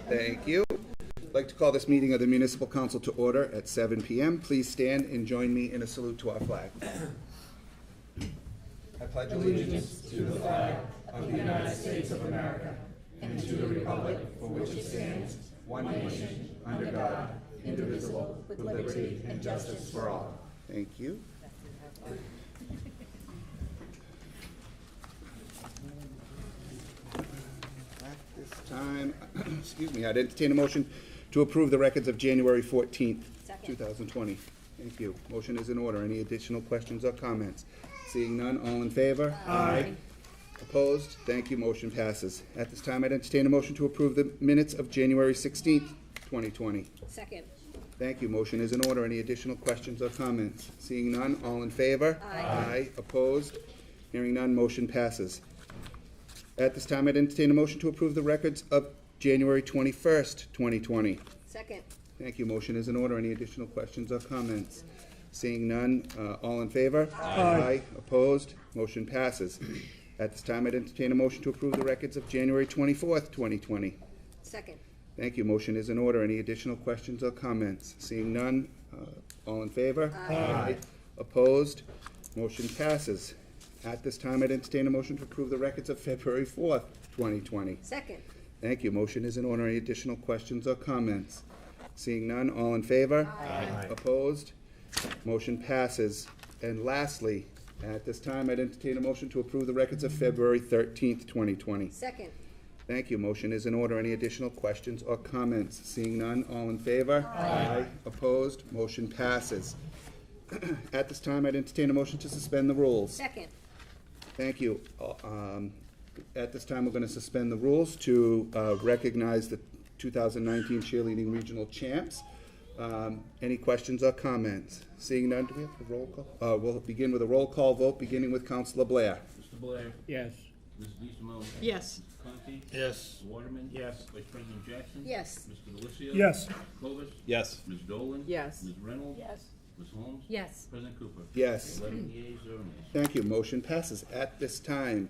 Thank you. I'd like to call this meeting of the Municipal Council to order at 7 p.m. Please stand and join me in a salute to our flag. I pledge allegiance to the flag of the United States of America and to the republic for which it stands, one nation, under God, indivisible, with liberty and justice for all. Thank you. At this time, excuse me, I'd entertain a motion to approve the records of January 14th, 2020. Thank you. Motion is in order. Any additional questions or comments? Seeing none, all in favor? Aye. Opposed? Thank you. Motion passes. At this time, I'd entertain a motion to approve the minutes of January 16th, 2020. Second. Thank you. Motion is in order. Any additional questions or comments? Seeing none, all in favor? Aye. Aye. Opposed? Hearing none, motion passes. At this time, I'd entertain a motion to approve the records of January 21st, 2020. Second. Thank you. Motion is in order. Any additional questions or comments? Seeing none, all in favor? Aye. Opposed? Motion passes. At this time, I'd entertain a motion to approve the records of January 24th, 2020. Second. Thank you. Motion is in order. Any additional questions or comments? Seeing none, all in favor? Aye. Opposed? Motion passes. At this time, I'd entertain a motion to approve the records of February 4th, 2020. Second. Thank you. Motion is in order. Any additional questions or comments? Seeing none, all in favor? Aye. Opposed? Motion passes. And lastly, at this time, I'd entertain a motion to approve the records of February 13th, 2020. Second. Thank you. Motion is in order. Any additional questions or comments? Seeing none, all in favor? Aye. Opposed? Motion passes. At this time, I'd entertain a motion to suspend the rules. Second. Thank you. At this time, we're going to suspend the rules to recognize the 2019 cheerleading regional champs. Any questions or comments? Seeing none, do we have a roll call? We'll begin with a roll call vote, beginning with Councilor Blair. Mr. Blair. Yes. Ms. DeSimone. Yes. Conti. Yes. Waterman. Yes. Vice President Jackson. Yes. Mr. DELISIO. Yes. Clovis. Yes. Ms. Dolan. Yes. Ms. Reynolds. Yes. Ms. Holmes. Yes. President Cooper. Yes. 11 yeas, 0 nays. Thank you. Motion passes. At this time,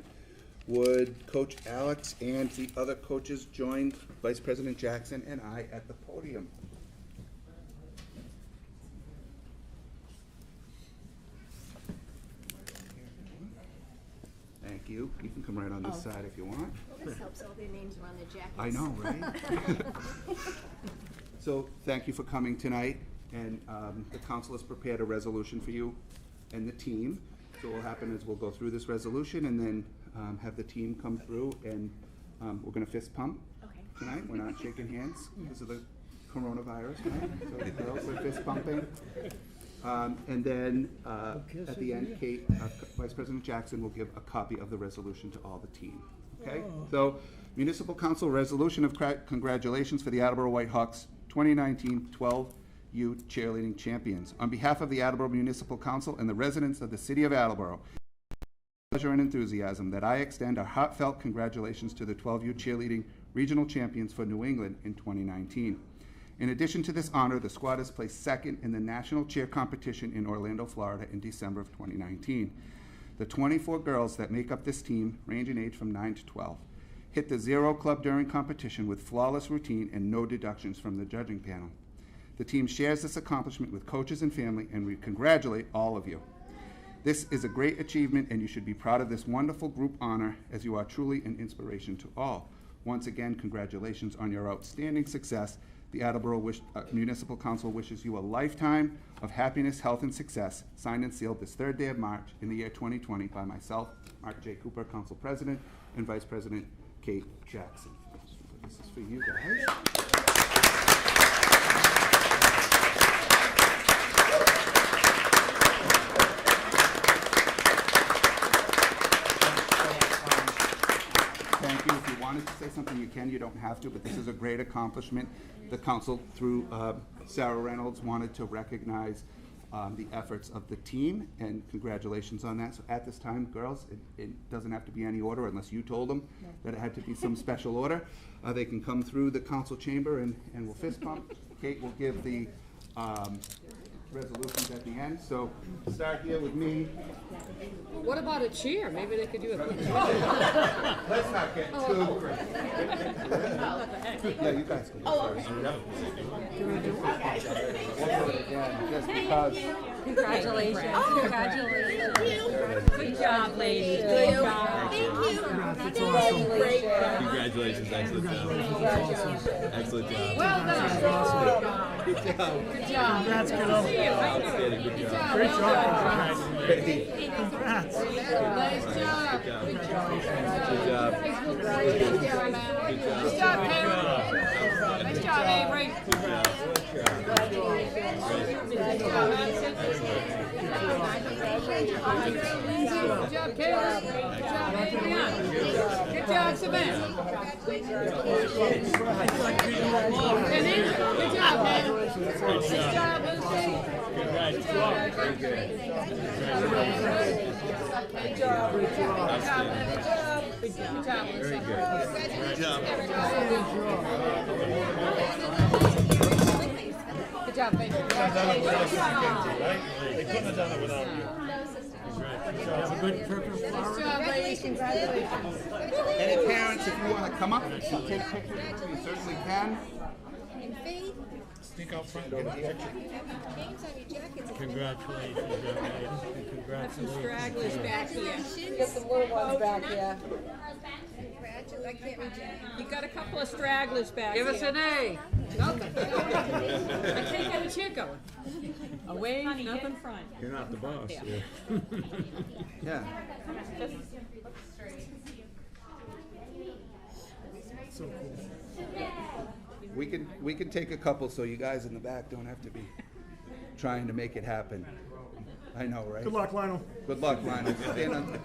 would Coach Alex and the other coaches join Vice President Jackson and I at the podium? Thank you. You can come right on this side if you want. Well, this helps all their names are on their jackets. I know, right? So thank you for coming tonight, and the council has prepared a resolution for you and the team. So what will happen is we'll go through this resolution and then have the team come through, and we're going to fist pump tonight. We're not shaking hands because of the coronavirus, right? So the girls are fist pumping. And then at the end, Kate, Vice President Jackson will give a copy of the resolution to all the team. Okay? So, Municipal Council resolution of congratulations for the Attleboro Whitehawks 2019 12U cheerleading champions. On behalf of the Attleboro Municipal Council and the residents of the City of Attleboro, pleasure and enthusiasm that I extend our heartfelt congratulations to the 12U cheerleading regional champions for New England in 2019. In addition to this honor, the squad has placed second in the national cheer competition in Orlando, Florida in December of 2019. The 24 girls that make up this team, range in age from 9 to 12, hit the Zero Club during competition with flawless routine and no deductions from the judging panel. The team shares this accomplishment with coaches and family, and we congratulate all of you. This is a great achievement, and you should be proud of this wonderful group honor, as you are truly an inspiration to all. Once again, congratulations on your outstanding success. The Attleboro Municipal Council wishes you a lifetime of happiness, health, and success. Signed and sealed this 3rd day of March in the year 2020 by myself, Mark J. Cooper, Council President, and Vice President Kate Jackson. This is for you guys. Thank you. If you wanted to say something, you can. You don't have to, but this is a great accomplishment. The council, through SARA Reynolds, wanted to recognize the efforts of the team, and congratulations on that. So at this time, girls, it doesn't have to be any order unless you told them that it had to be some special order. They can come through the council chamber and we'll fist pump. Kate will give the resolutions at the end. So start here with me. What about a chair? Maybe they could do a Let's not get too crazy. Yeah, you guys can go first. Yeah, just because. Congratulations. Congratulations. Good job, ladies. Good job. Thank you. Congratulations, excellent job. Excellent job. Well done. Good job. Good job. Congrats, kiddo. See you. Outstanding, good job. Great job. Congrats. Nice job. Good job. Good job. Good job, Karen. Nice job, Avery. Good job. Good job, Madison. Good job, Karen. Good job, Adrian. Good job, Savannah. Penny, good job, man. Good job, Lucy. Good job, Patrick. Good job. Good job. Good job, Lucy. Good job. Good job, baby. They couldn't have done it without you. Have a good trip in Florida. Good job, ladies. Congratulations. Any parents, if you want to come up and take pictures, you certainly can. Sneak out front and get a picture. Names on your jackets. Congratulations, young lady. Congratulations. Stragglers back here. Get some little ones back here. Congratulations. I can't read your You got a couple of stragglers back here. Give us an A. Nothing. I can't get a chair going. Away, nothing front. You're not the boss. Yeah. We can take a couple so you guys in the back don't have to be trying to make it happen. I know, right? Good luck, Lionel. Good luck, Lionel. Stand on.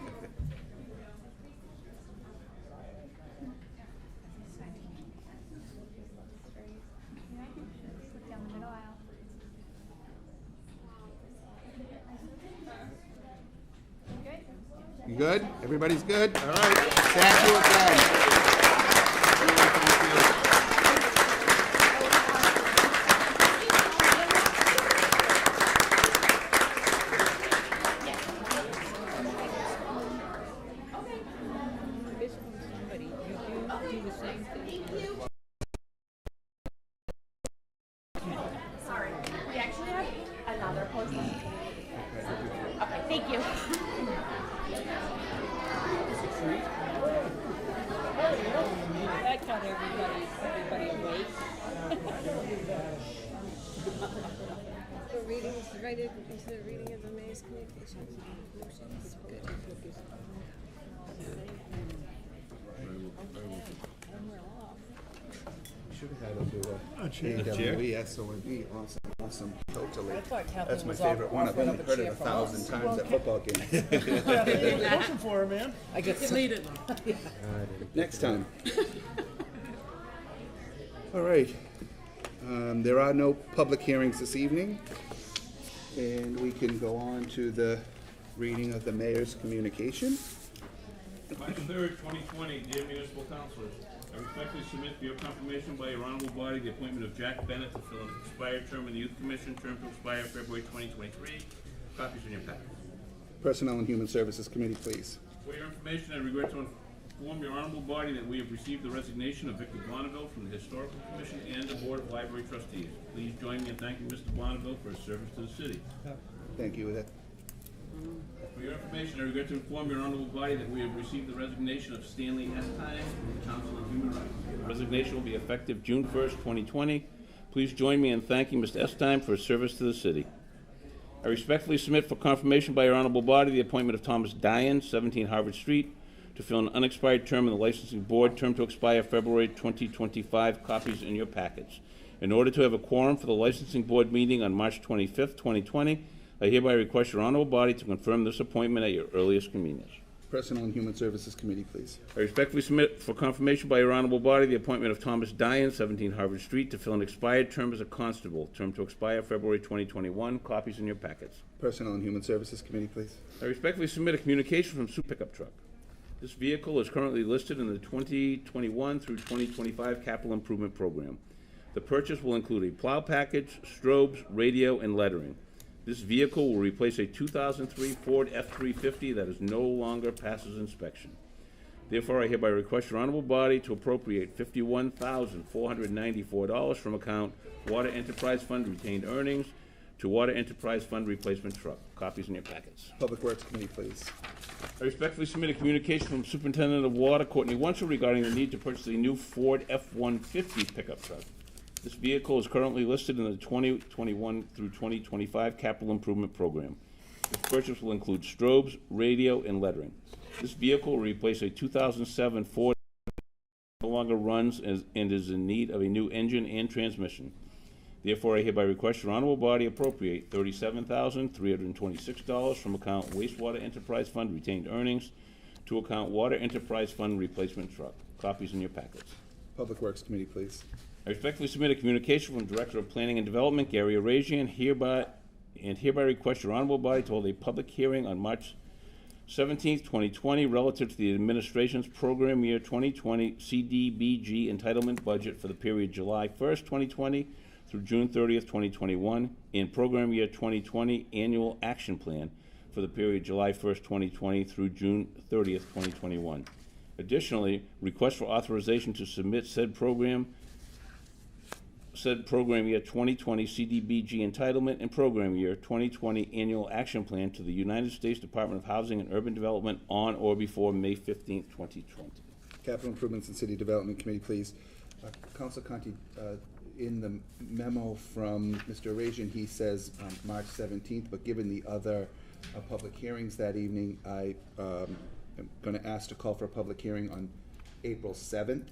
You good? Everybody's good? All right. Thank you again. Sorry, we actually have another post. Okay, thank you. That got everybody awake. The reading is right into the reading of the mayor's communications. Good. Should have had him do a AWES or an E. Awesome. Totally. That's my favorite one. I've only heard it 1,000 times at football games. Pushing for her, man. I get to lead it. Next time. All right. There are no public hearings this evening, and we can go on to the reading of the mayor's communication. March 3rd, 2020, dear municipal councilors, I respectfully submit for your confirmation by your honorable body the appointment of Jack Bennett to fill an expired term in the Youth Commission, term to expire February 2023. Copies in your packet. Personnel and Human Services Committee, please. For your information, I regret to inform your honorable body that we have received the resignation of Victor Bonneville from the Historical Commission and the Board of Library Trustees. Please join me in thanking Mr. Bonneville for his service to the city. Thank you. That. For your information, I regret to inform your honorable body that we have received the resignation of Stanley Estime from the Council on Human Rights. The resignation will be effective June 1st, 2020. Please join me in thanking Mr. Estime for his service to the city. I respectfully submit for confirmation by your honorable body the appointment of Thomas Dyan, 17 Harvard Street, to fill an unexpired term in the licensing board, term to expire February 2025. Copies in your packets. In order to have a quorum for the licensing board meeting on March 25th, 2020, I hereby request your honorable body to confirm this appointment at your earliest convenience. Personnel and Human Services Committee, please. I respectfully submit for confirmation by your honorable body the appointment of Thomas Dyan, 17 Harvard Street, to fill an expired term as a constable, term to expire February 2021. Copies in your packets. Personnel and Human Services Committee, please. I respectfully submit a communication from Sue Pickup Truck. This vehicle is currently listed in the 2021 through 2025 Capital Improvement Program. The purchase will include a plow package, strobes, radio, and lettering. This vehicle will replace a 2003 Ford F-350 that is no longer passes inspection. Therefore, I hereby request your honorable body to appropriate $51,494 from account Water Enterprise Fund retained earnings to Water Enterprise Fund replacement truck. Copies in your packets. Public Works Committee, please. I respectfully submit a communication from Superintendent of Water, Courtney Wentzel, regarding the need to purchase a new Ford F-150 pickup truck. This vehicle is currently listed in the 2021 through 2025 Capital Improvement Program. This purchase will include strobes, radio, and lettering. This vehicle will replace a 2007 Ford no longer runs and is in need of a new engine and transmission. Therefore, I hereby request your honorable body appropriate $37,326 from account Wastewater Enterprise Fund retained earnings to account Water Enterprise Fund replacement truck. Copies in your packets. Public Works Committee, please. I respectfully submit a communication from Director of Planning and Development, Gary Arazian, hereby request your honorable body to hold a public hearing on March 17th, 2020, relative to the administration's program year 2020 CDBG entitlement budget for the period July 1st, 2020 through June 30th, 2021, and program year 2020 annual action plan for the period July 1st, 2020 through June 30th, 2021. Additionally, request for authorization to submit said program year 2020 CDBG entitlement and program year 2020 annual action plan to the United States Department of Housing and Urban Development on or before May 15th, 2020. Capital Improvements and City Development Committee, please. Councilor Conti, in the memo from Mr. Arazian, he says March 17th, but given the other public hearings that evening, I am going to ask to call for a public hearing on April 7th.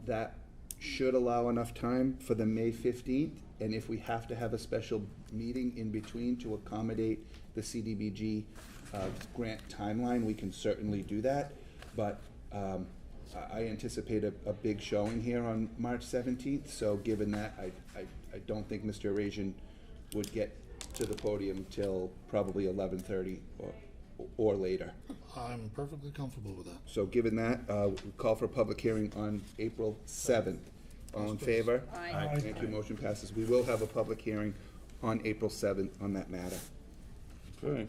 That should allow enough time for the May 15th, and if we have to have a special meeting in between to accommodate the CDBG grant timeline, we can certainly do that, but I anticipate a big showing here on March 17th, so given that, I don't think Mr. Arazian would get to the podium till probably 11:30 or later. I'm perfectly comfortable with that. So given that, we call for a public hearing on April 7th. All in favor? Aye. Thank you, motion passes. We will have a public hearing on April 7th on that matter. Okay.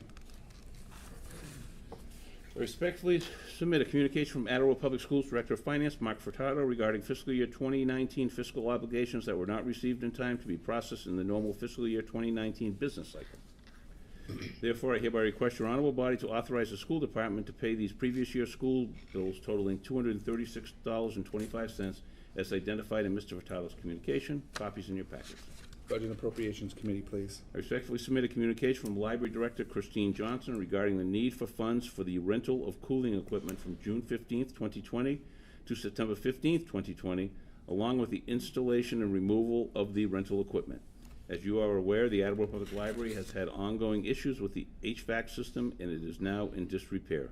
I respectfully submit a communication from Attleboro Public Schools Director of Finance, Mark Furtado, regarding fiscal year 2019 fiscal obligations that were not received in time to be processed in the normal fiscal year 2019 business cycle. Therefore, I hereby request your honorable body to authorize the school department to pay these previous year school bills totaling $236.25 as identified in Mr. Furtado's communication. Copies in your packets. Budget and Appropriations Committee, please. I respectfully submit a communication from Library Director Christine Johnson regarding the need for funds for the rental of cooling equipment from June 15th, 2020 to September 15th, 2020, along with the installation and removal of the rental equipment. As you are aware, the Attleboro Public Library has had ongoing issues with the HVAC system, and it is now in disrepair.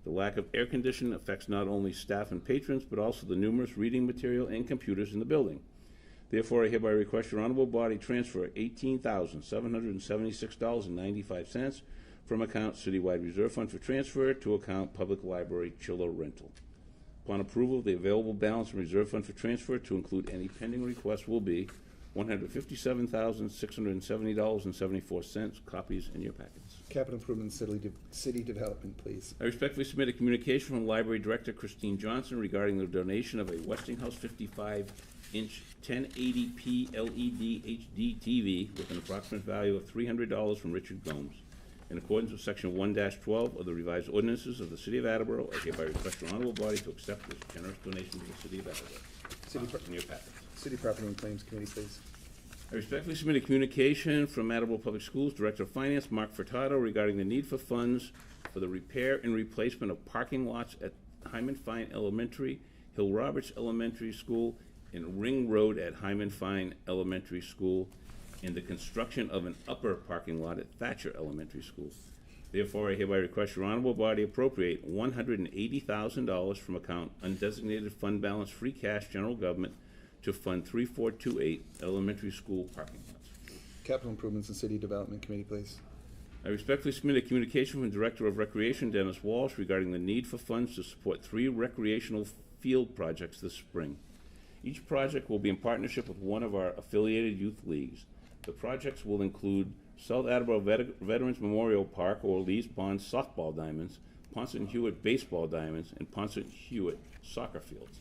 The lack of air conditioning affects not only staff and patrons, but also the numerous reading material and computers in the building. Therefore, I hereby request your honorable body transfer $18,776.95 from account Citywide Reserve Fund for transfer to account Public Library Chiller Rental. Upon approval, the available balance in Reserve Fund for transfer to include any pending requests will be $157,670.74. Copies in your packets. Capital Improvement and City Development, please. I respectfully submit a communication from Library Director Christine Johnson regarding the donation of a Westinghouse 55-inch 1080p LED HD TV with an approximate value of $300 from Richard Gomes. In accordance with Section 1-12 of the revised ordinances of the City of Attleboro, I hereby request your honorable body to accept this generous donation to the City of Attleboro. Copies in your packets. City Property and Claims Committee, please. I respectfully submit a communication from Attleboro Public Schools Director of Finance, Mark Furtado, regarding the need for funds for the repair and replacement of parking lots at Hyman Fine Elementary, Hill Roberts Elementary School, and Ring Road at Hyman Fine Elementary School, and the construction of an upper parking lot at Thatcher Elementary School. Therefore, I hereby request your honorable body appropriate $180,000 from account undesignated fund balance free cash general government to fund 3428 elementary school parking lots. Capital Improvements and City Development Committee, please. I respectfully submit a communication from Director of Recreation Dennis Walsh regarding the need for funds to support 3 recreational field projects this spring. Each project will be in partnership with one of our affiliated youth leagues. The projects will include South Attleboro Veterans Memorial Park or Lee's Pond softball diamonds, Ponce and Hewitt baseball diamonds, and Ponce and Hewitt soccer fields.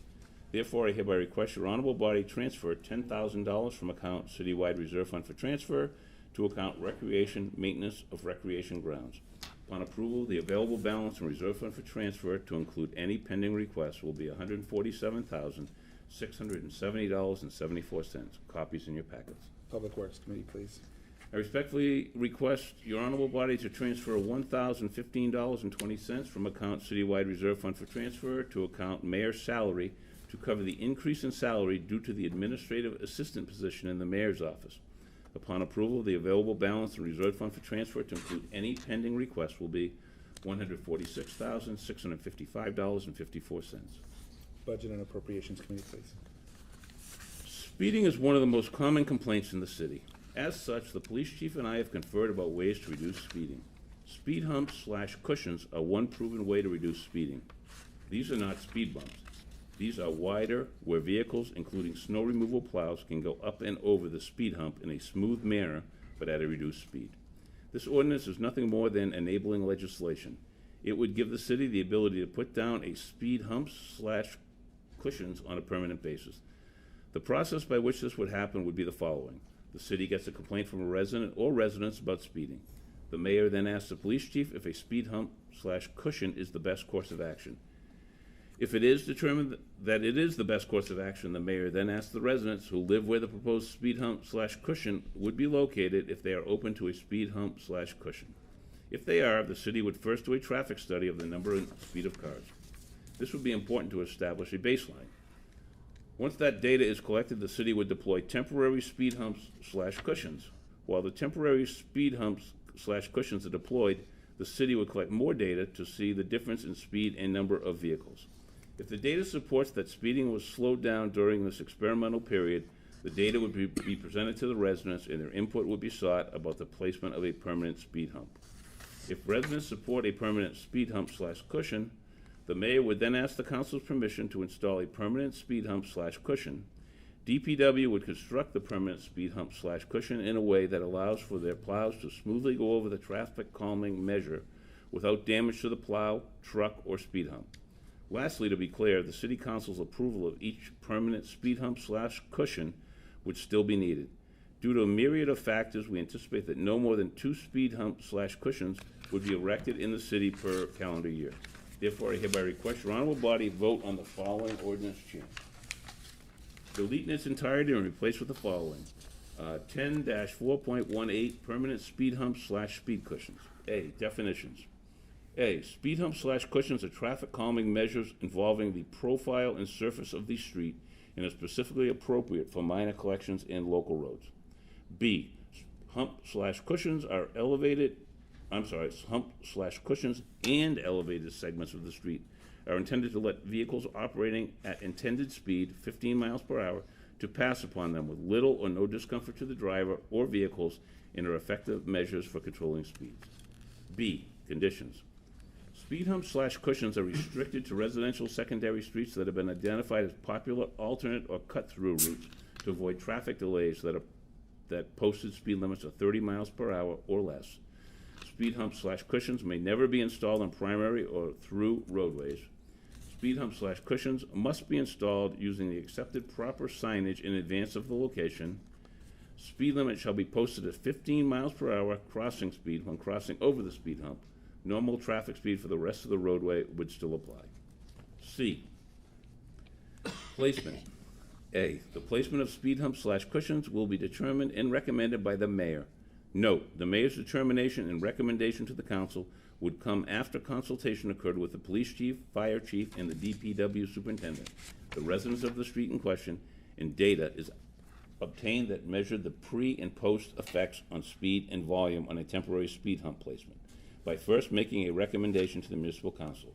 Therefore, I hereby request your honorable body transfer $10,000 from account Citywide Reserve Fund for transfer to account Recreation Maintenance of Recreation Grounds. Upon approval, the available balance in Reserve Fund for transfer to include any pending requests will be $147,670.74. Copies in your packets. Public Works Committee, please. I respectfully request your honorable body to transfer $1,015.20 from account Citywide Reserve Fund for transfer to account Mayor's salary to cover the increase in salary due to the administrative assistant position in the Mayor's office. Upon approval, the available balance in Reserve Fund for transfer to include any pending requests will be $146,655.54. Budget and Appropriations Committee, please. Speeding is one of the most common complaints in the city. As such, the police chief and I have conferred about ways to reduce speeding. Speed humps / cushions are one proven way to reduce speeding. These are not speed bumps. These are wider, where vehicles, including snow removal plows, can go up and over the speed hump in a smooth manner, but at a reduced speed. This ordinance is nothing more than enabling legislation. It would give the city the ability to put down a speed humps / cushions on a permanent basis. The process by which this would happen would be the following. The city gets a complaint from a resident or residents about speeding. The mayor then asks the police chief if a speed hump / cushion is the best course of action. If it is determined that it is the best course of action, the mayor then asks the residents who live where the proposed speed hump / cushion would be located if they are open to a speed hump / cushion. If they are, the city would first do a traffic study of the number and speed of cars. This would be important to establish a baseline. Once that data is collected, the city would deploy temporary speed humps / cushions. While the temporary speed humps / cushions are deployed, the city would collect more data to see the difference in speed and number of vehicles. If the data supports that speeding was slowed down during this experimental period, the data would be presented to the residents and their input would be sought about the placement of a permanent speed hump. If residents support a permanent speed hump / cushion, the mayor would then ask the council's permission to install a permanent speed hump / cushion. DPW would construct the permanent speed hump / cushion in a way that allows for their plows to smoothly go over the traffic calming measure without damage to the plow, truck, or speed hump. Lastly, to be clear, the city council's approval of each permanent speed hump / cushion would still be needed. Due to a myriad of factors, we anticipate that no more than 2 speed hump / cushions would be erected in the city per calendar year. Therefore, I hereby request your honorable body vote on the following ordinance change. Delete in its entirety and replace with the following. 10-4.18 permanent speed hump / speed cushions. A, definitions. A, speed hump / cushions are traffic calming measures involving the profile and surface of the street and are specifically appropriate for minor collections and local roads. B, hump / cushions are hump / cushions and elevated segments of the street are intended to let vehicles operating at intended speed, 15 miles per hour, to pass upon them with little or no discomfort to the driver or vehicles and are effective measures for controlling speeds. B, conditions. Speed humps / cushions are restricted to residential secondary streets that have been identified as popular alternate or cut-through routes to avoid traffic delays that posted speed limits of 30 miles per hour or less. Speed humps / cushions may never be installed on primary or through roadways. Speed humps / cushions must be installed using the accepted proper signage in advance of the location. Speed limit shall be posted at 15 miles per hour crossing speed when crossing over the speed hump. Normal traffic speed for the rest of the roadway would still apply. C, placement. A, the placement of speed humps / cushions will be determined and recommended by the mayor. Note, the mayor's determination and recommendation to the council would come after consultation occurred with the police chief, fire chief, and the DPW superintendent, the residents of the street in question, and data is obtained that measured the pre and post effects on speed and volume on a temporary speed hump placement, by first making a recommendation to the municipal council.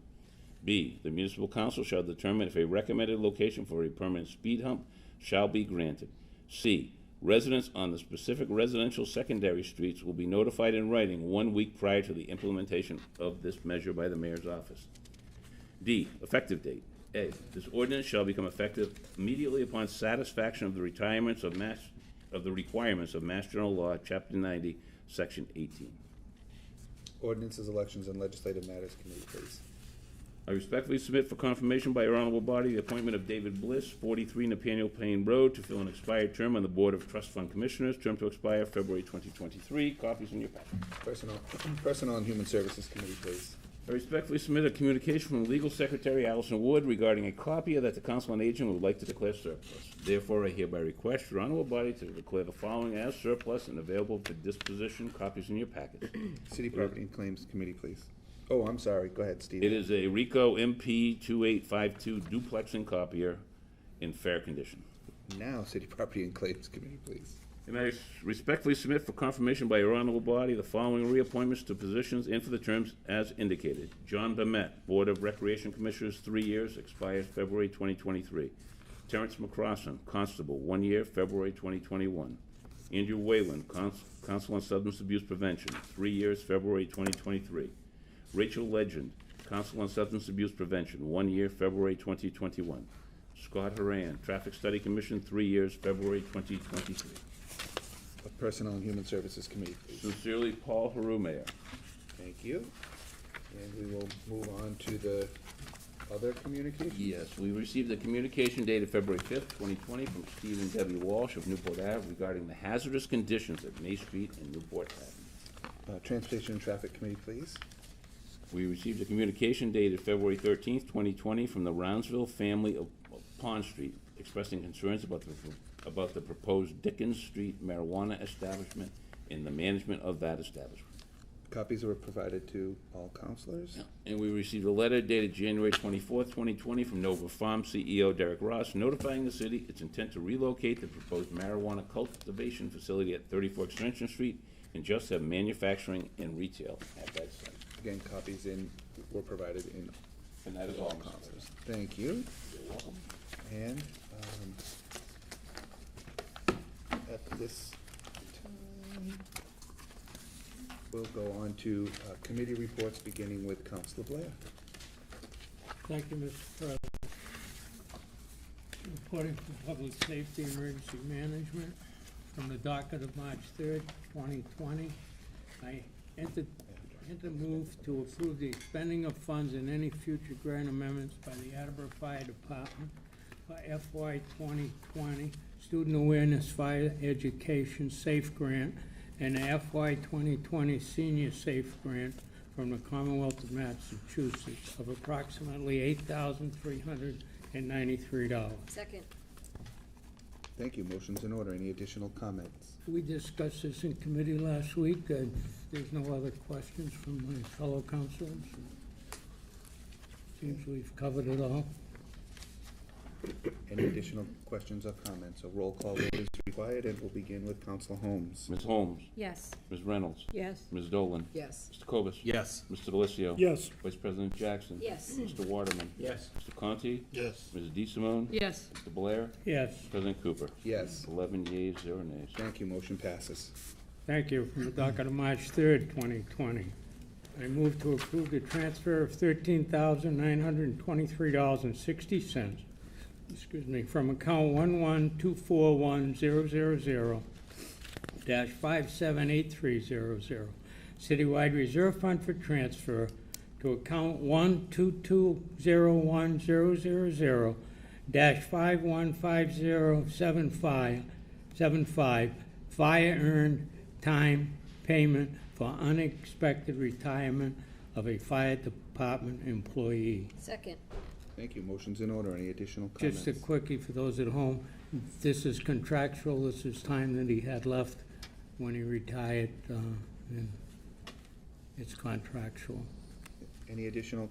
B, the municipal council shall determine if a recommended location for a permanent speed hump shall be granted. C, residents on the specific residential secondary streets will be notified in writing 1 week prior to the implementation of this measure by the mayor's office. D, effective date. A, this ordinance shall become effective immediately upon satisfaction of the requirements of Mass of the requirements of Mass General Law, Chapter 90, Section 18. Ordinances, Elections, and Legislative Matters Committee, please. I respectfully submit for confirmation by your honorable body the appointment of David Bliss, 43 Nathaniel Payne Road, to fill an expired term on the Board of Trust Fund Commissioners, term to expire February 2023. Copies in your packet. Personnel and Human Services Committee, please. I respectfully submit a communication from Legal Secretary Allison Wood regarding a copy that the Council on Aging would like to declare surplus. Therefore, I hereby request your honorable body to declare the following as surplus and available for disposition. Copies in your packet. City Property and Claims Committee, please. Oh, I'm sorry. Go ahead, Steve. It is a Ricoh MP 2852 duplexing copier in fair condition. Now, City Property and Claims Committee, please. And I respectfully submit for confirmation by your honorable body the following reappointments to positions and for the terms as indicated. John Bement, Board of Recreation Commissioners, 3 years, expires February 2023. Terrence McCrossan, Constable, 1 year, February 2021. Andrew Whalen, Council on Substance Abuse Prevention, 3 years, February 2023. Rachel Legend, Council on Substance Abuse Prevention, 1 year, February 2021. Scott Haran, Traffic Study Commission, 3 years, February 2023. Personnel and Human Services Committee, please. Sincerely, Paul Haru, Mayor. Thank you. And we will move on to the other communications. Yes, we received a communication dated February 5th, 2020 from Stephen W. Walsh of Newport Ave regarding the hazardous conditions at May Street and Newport Ave. Transportation and Traffic Committee, please. We received a communication dated February 13th, 2020 from the Roundsville family of Pond Street expressing concerns about the proposed Dickens Street marijuana establishment and the management of that establishment. Copies were provided to all counselors. And we received a letter dated January 24th, 2020 from Nova Farm CEO Derek Ross notifying the city its intent to relocate the proposed marijuana cultivation facility at 34 Extension Street and just have manufacturing and retail at that site. Again, copies were provided in And that is all, Mr. counselors. Thank you. You're welcome. And at this time, we'll go on to committee reports, beginning with Councilor Blair. Thank you, Mr. President. Reporting for Public Safety Emergency Management from the docket of March 3rd, 2020. I entered move to approve the expending of funds in any future grant amendments by the Attleboro Fire Department for FY 2020 Student Awareness Fire Education Safe Grant and FY 2020 Senior Safe Grant from the Commonwealth of Massachusetts of approximately $8,393. Second. Thank you. Motion's in order. Any additional comments? We discussed this in committee last week. There's no other questions from my fellow councilors. Seems we've covered it all. Any additional questions or comments? A roll call vote is required, and we'll begin with Councilor Holmes. Ms. Holmes, Yes. Ms. Reynolds, Yes. Ms. Dolan, Yes. Mr. Cobus. Yes. Mr. DeLisio. Yes. Vice President Jackson. Yes. Mr. Waterman. Yes. Mr. Conti. Yes. Ms. DeSimone. Yes. Mr. Blair. Yes. President Cooper. Yes. 11 yeas, 0 nays. Thank you. Motion passes. Thank you. From the docket of March 3rd, 2020. I move to approve the transfer of $13,923.60, from account 112210000-578300, Citywide Reserve Fund for transfer to account 1220100-515075 Fire Earned Time Payment for unexpected retirement of a fire department employee. Second. Thank you. Motion's in order. Any additional comments? Just a quickie for those at home, this is contractual, this is time that he had left when he retired, and it's contractual. Any additional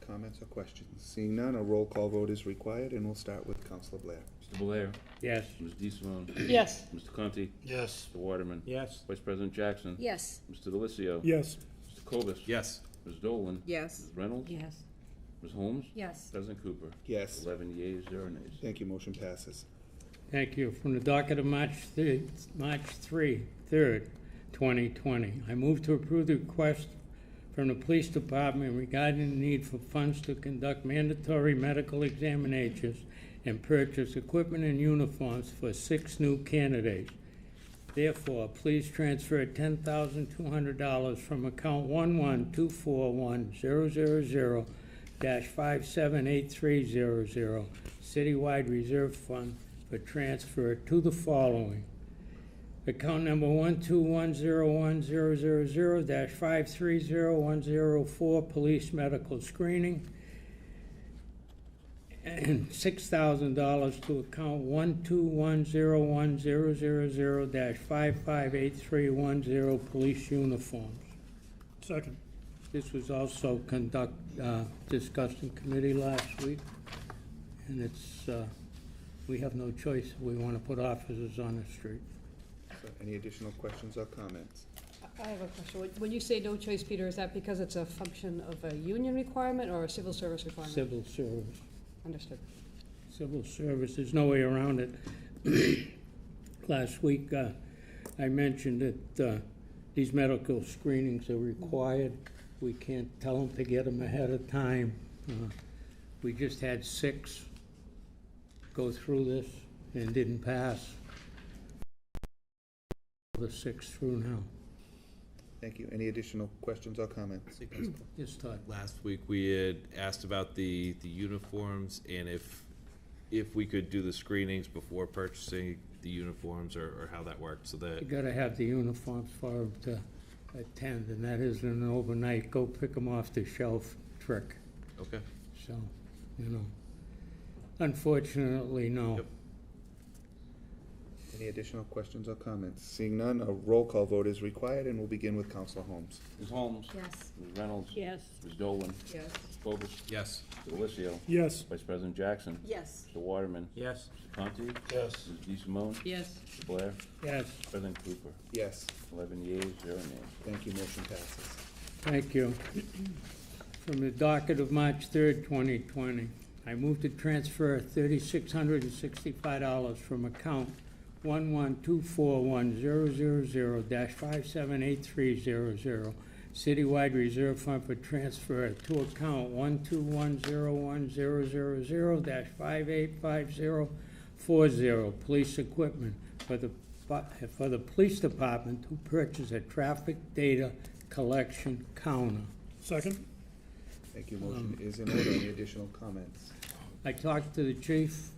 comments or questions? Seeing none, a roll call vote is required, and we'll start with Councilor Blair. Mr. Blair. Yes. Ms. DeSimone. Yes. Mr. Conti. Yes. Mr. Waterman. Yes. Vice President Jackson. Yes. Mr. DeLisio. Yes. Mr. Cobus. Yes. Ms. Dolan. Yes. Ms. Reynolds. Yes. Ms. Holmes. Yes. President Cooper. Yes. 11 yeas, 0 nays. Thank you. Motion passes. Thank you. From the docket of March 3rd, 2020, I move to approve the request from the police department regarding the need for funds to conduct mandatory medical examinations and purchase equipment and uniforms for 6 new candidates. Therefore, please transfer $10,200 from account 11241-000-578300 Citywide Reserve Fund for transfer to the following. Account number 1210100-530104 Police Medical Screening, and $6,000 to account 1210100-558310 Police Uniforms. Second. This was also discussed in committee last week, and it's, we have no choice if we want to put officers on the street. So any additional questions or comments? I have a question. When you say no choice, Peter, is that because it's a function of a union requirement or a civil service requirement? Civil service. Understood. Civil service, there's no way around it. Last week, I mentioned that these medical screenings are required. We can't tell them to get them ahead of time. We just had 6 go through this and didn't pass. The 6 through now. Thank you. Any additional questions or comments? Yes, Todd. Last week we had asked about the uniforms and if we could do the screenings before purchasing the uniforms or how that worked so that. You gotta have the uniforms for them to attend, and that isn't an overnight, go pick them off the shelf trick. Okay. So, you know, unfortunately, no. Yep. Any additional questions or comments? Seeing none, a roll call vote is required, and we'll begin with Councilor Holmes. Ms. Holmes? Yes. Ms. Reynolds? Yes. Ms. Dolan? Yes. Mr. Cobus? Yes. Mr. DILISIO? Yes. Vice President Jackson? Yes. Mr. Waterman? Yes. Mr. Conti? Yes. Ms. DeSimone? Yes. Mr. Blair? Yes, President Cooper? Yes. 11 yeas, 0 nays. Thank you. Motion passes. thank you. From the docket of March 3rd, 2020, I move to transfer $3,665 from account 11241-000-578300 Citywide Reserve Fund for transfer to account 1210100-585040 Police Equipment for the police department to purchase a traffic data collection counter. Second. Thank you. Motion is in order. Any additional comments? I talked to the chief,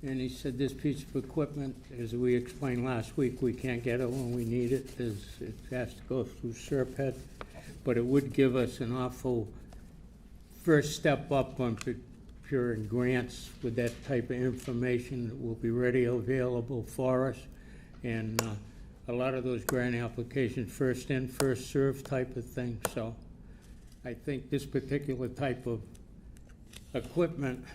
and he said this piece of equipment, as we explained last week, we can't get it when we need it. It has to go through SERPED, but it would give us an awful first step up on procuring grants with that type of information that will be ready available for us. And a lot of those grant applications, first in, first served type of thing. So I think this particular type of equipment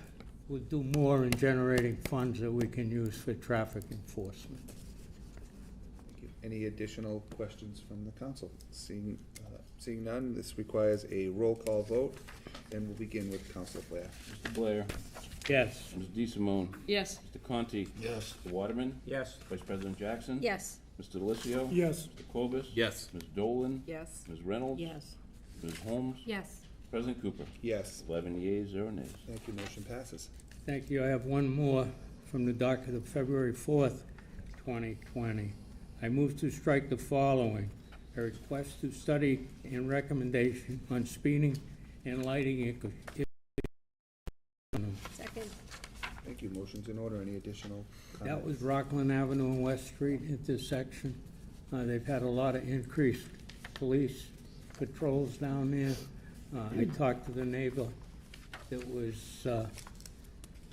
would do more in generating funds that we can use for traffic enforcement. Thank you. Any additional questions from the council? Seeing none, this requires a roll call vote, and we'll begin with Councilor Blair. Mr. Blair? Yes. Ms. DeSimone? Yes. Mr. Conti? Yes. Mr. Waterman? Yes. Vice President Jackson? Yes. Mr. DILISIO? Yes. Mr. Cobus? Yes. Ms. Dolan? Yes. Ms. Reynolds? Yes. Ms. Holmes? Yes. President Cooper? Yes. 11 yeas, 0 nays. Thank you. Motion passes. Thank you. I have one more from the docket of February 4th, 2020. I move to strike the following. A request to study and recommendation on speeding and lighting. Second. Thank you. Motion's in order. Any additional comments? That was Rockland Avenue and West Street intersection. They've had a lot of increased police patrols down there. I talked to the neighbor that was,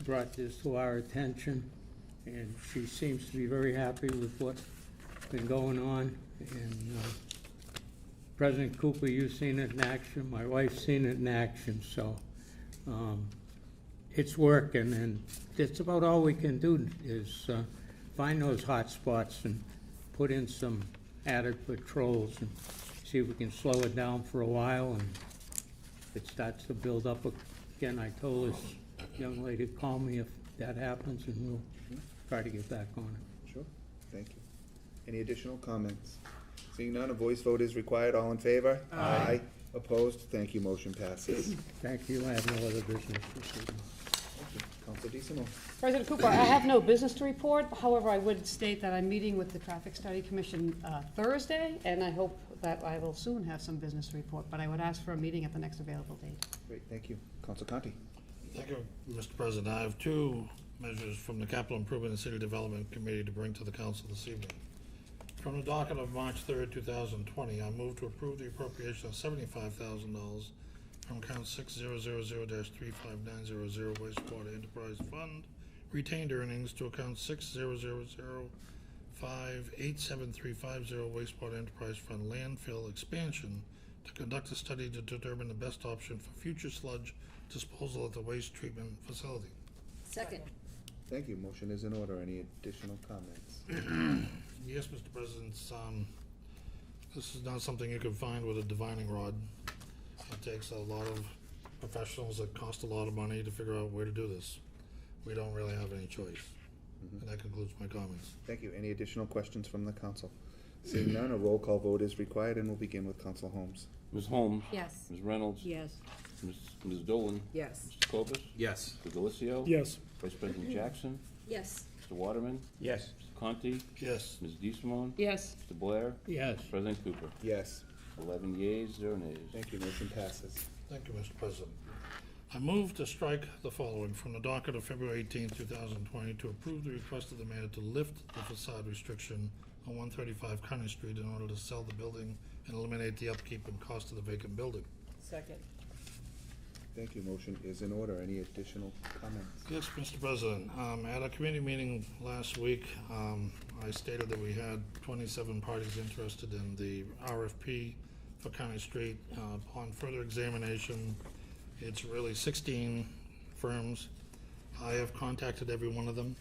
brought this to our attention, and she seems to be very happy with what's been going on. And President Cooper, you've seen it in action, my wife's seen it in action, so it's working, and that's about all we can do is find those hot spots and put in some added patrols and see if we can slow it down for a while, and if it starts to build up again, I told this young lady to call me if that happens, and we'll try to get back on it. Sure. Thank you. Any additional comments? Seeing none, a voice vote is required. All in favor? Aye. Opposed? Thank you. Motion passes. Thank you. I have no other business this evening. Thank you. Council DeSimone. President Cooper, I have no business to report. However, I would state that I'm meeting with the Traffic Study Commission Thursday, and I hope that I will soon have some business to report, but I would ask for a meeting at the next available date. Great, thank you. Council Conti. Thank you, Mr. President. I have two measures from the Capital Improvement and City Development Committee to bring to the council this evening. From the docket of March 3rd, 2020, I move to approve the appropriation of $75,000 from account 6000-35900 wastewater enterprise fund retained earnings to account 6000-587-350 wastewater enterprise fund landfill expansion to conduct a study to determine the best option for future sludge disposal at the waste treatment facility. Second. Thank you. Motion is in order. Any additional comments? Yes, Mr. President, this is not something you can find with a divining rod. It takes a lot of professionals that cost a lot of money to figure out where to do this. We don't really have any choice. And that concludes my comments. Thank you. Any additional questions from the council? Seeing none, a roll call vote is required, and we'll begin with Council Holmes. Ms. Holmes? Yes. Ms. Reynolds? Yes. Ms. Dolan? Yes. Mr. Copus? Yes. Mr. DeLisio? Yes. Vice President Jackson? Yes. Mr. Waterman? Yes. Mr. Conti? Yes. Ms. DeSimone? Yes. Mr. Blair? Yes. President Cooper? Yes. 11 yeas, 0 nays. Thank you. Motion passes. Thank you, Mr. President. I move to strike the following from the docket of February 18th, 2020, to approve the request of the mayor to lift the facade restriction on 135 County Street in order to sell the building and eliminate the upkeep and cost of the vacant building. Second. Thank you. Motion is in order. Any additional comments? Yes, Mr. President. At a committee meeting last week, I stated that we had 27 parties interested in the RFP for County Street. Upon further examination, it's really 16 firms. I have contacted every one of them.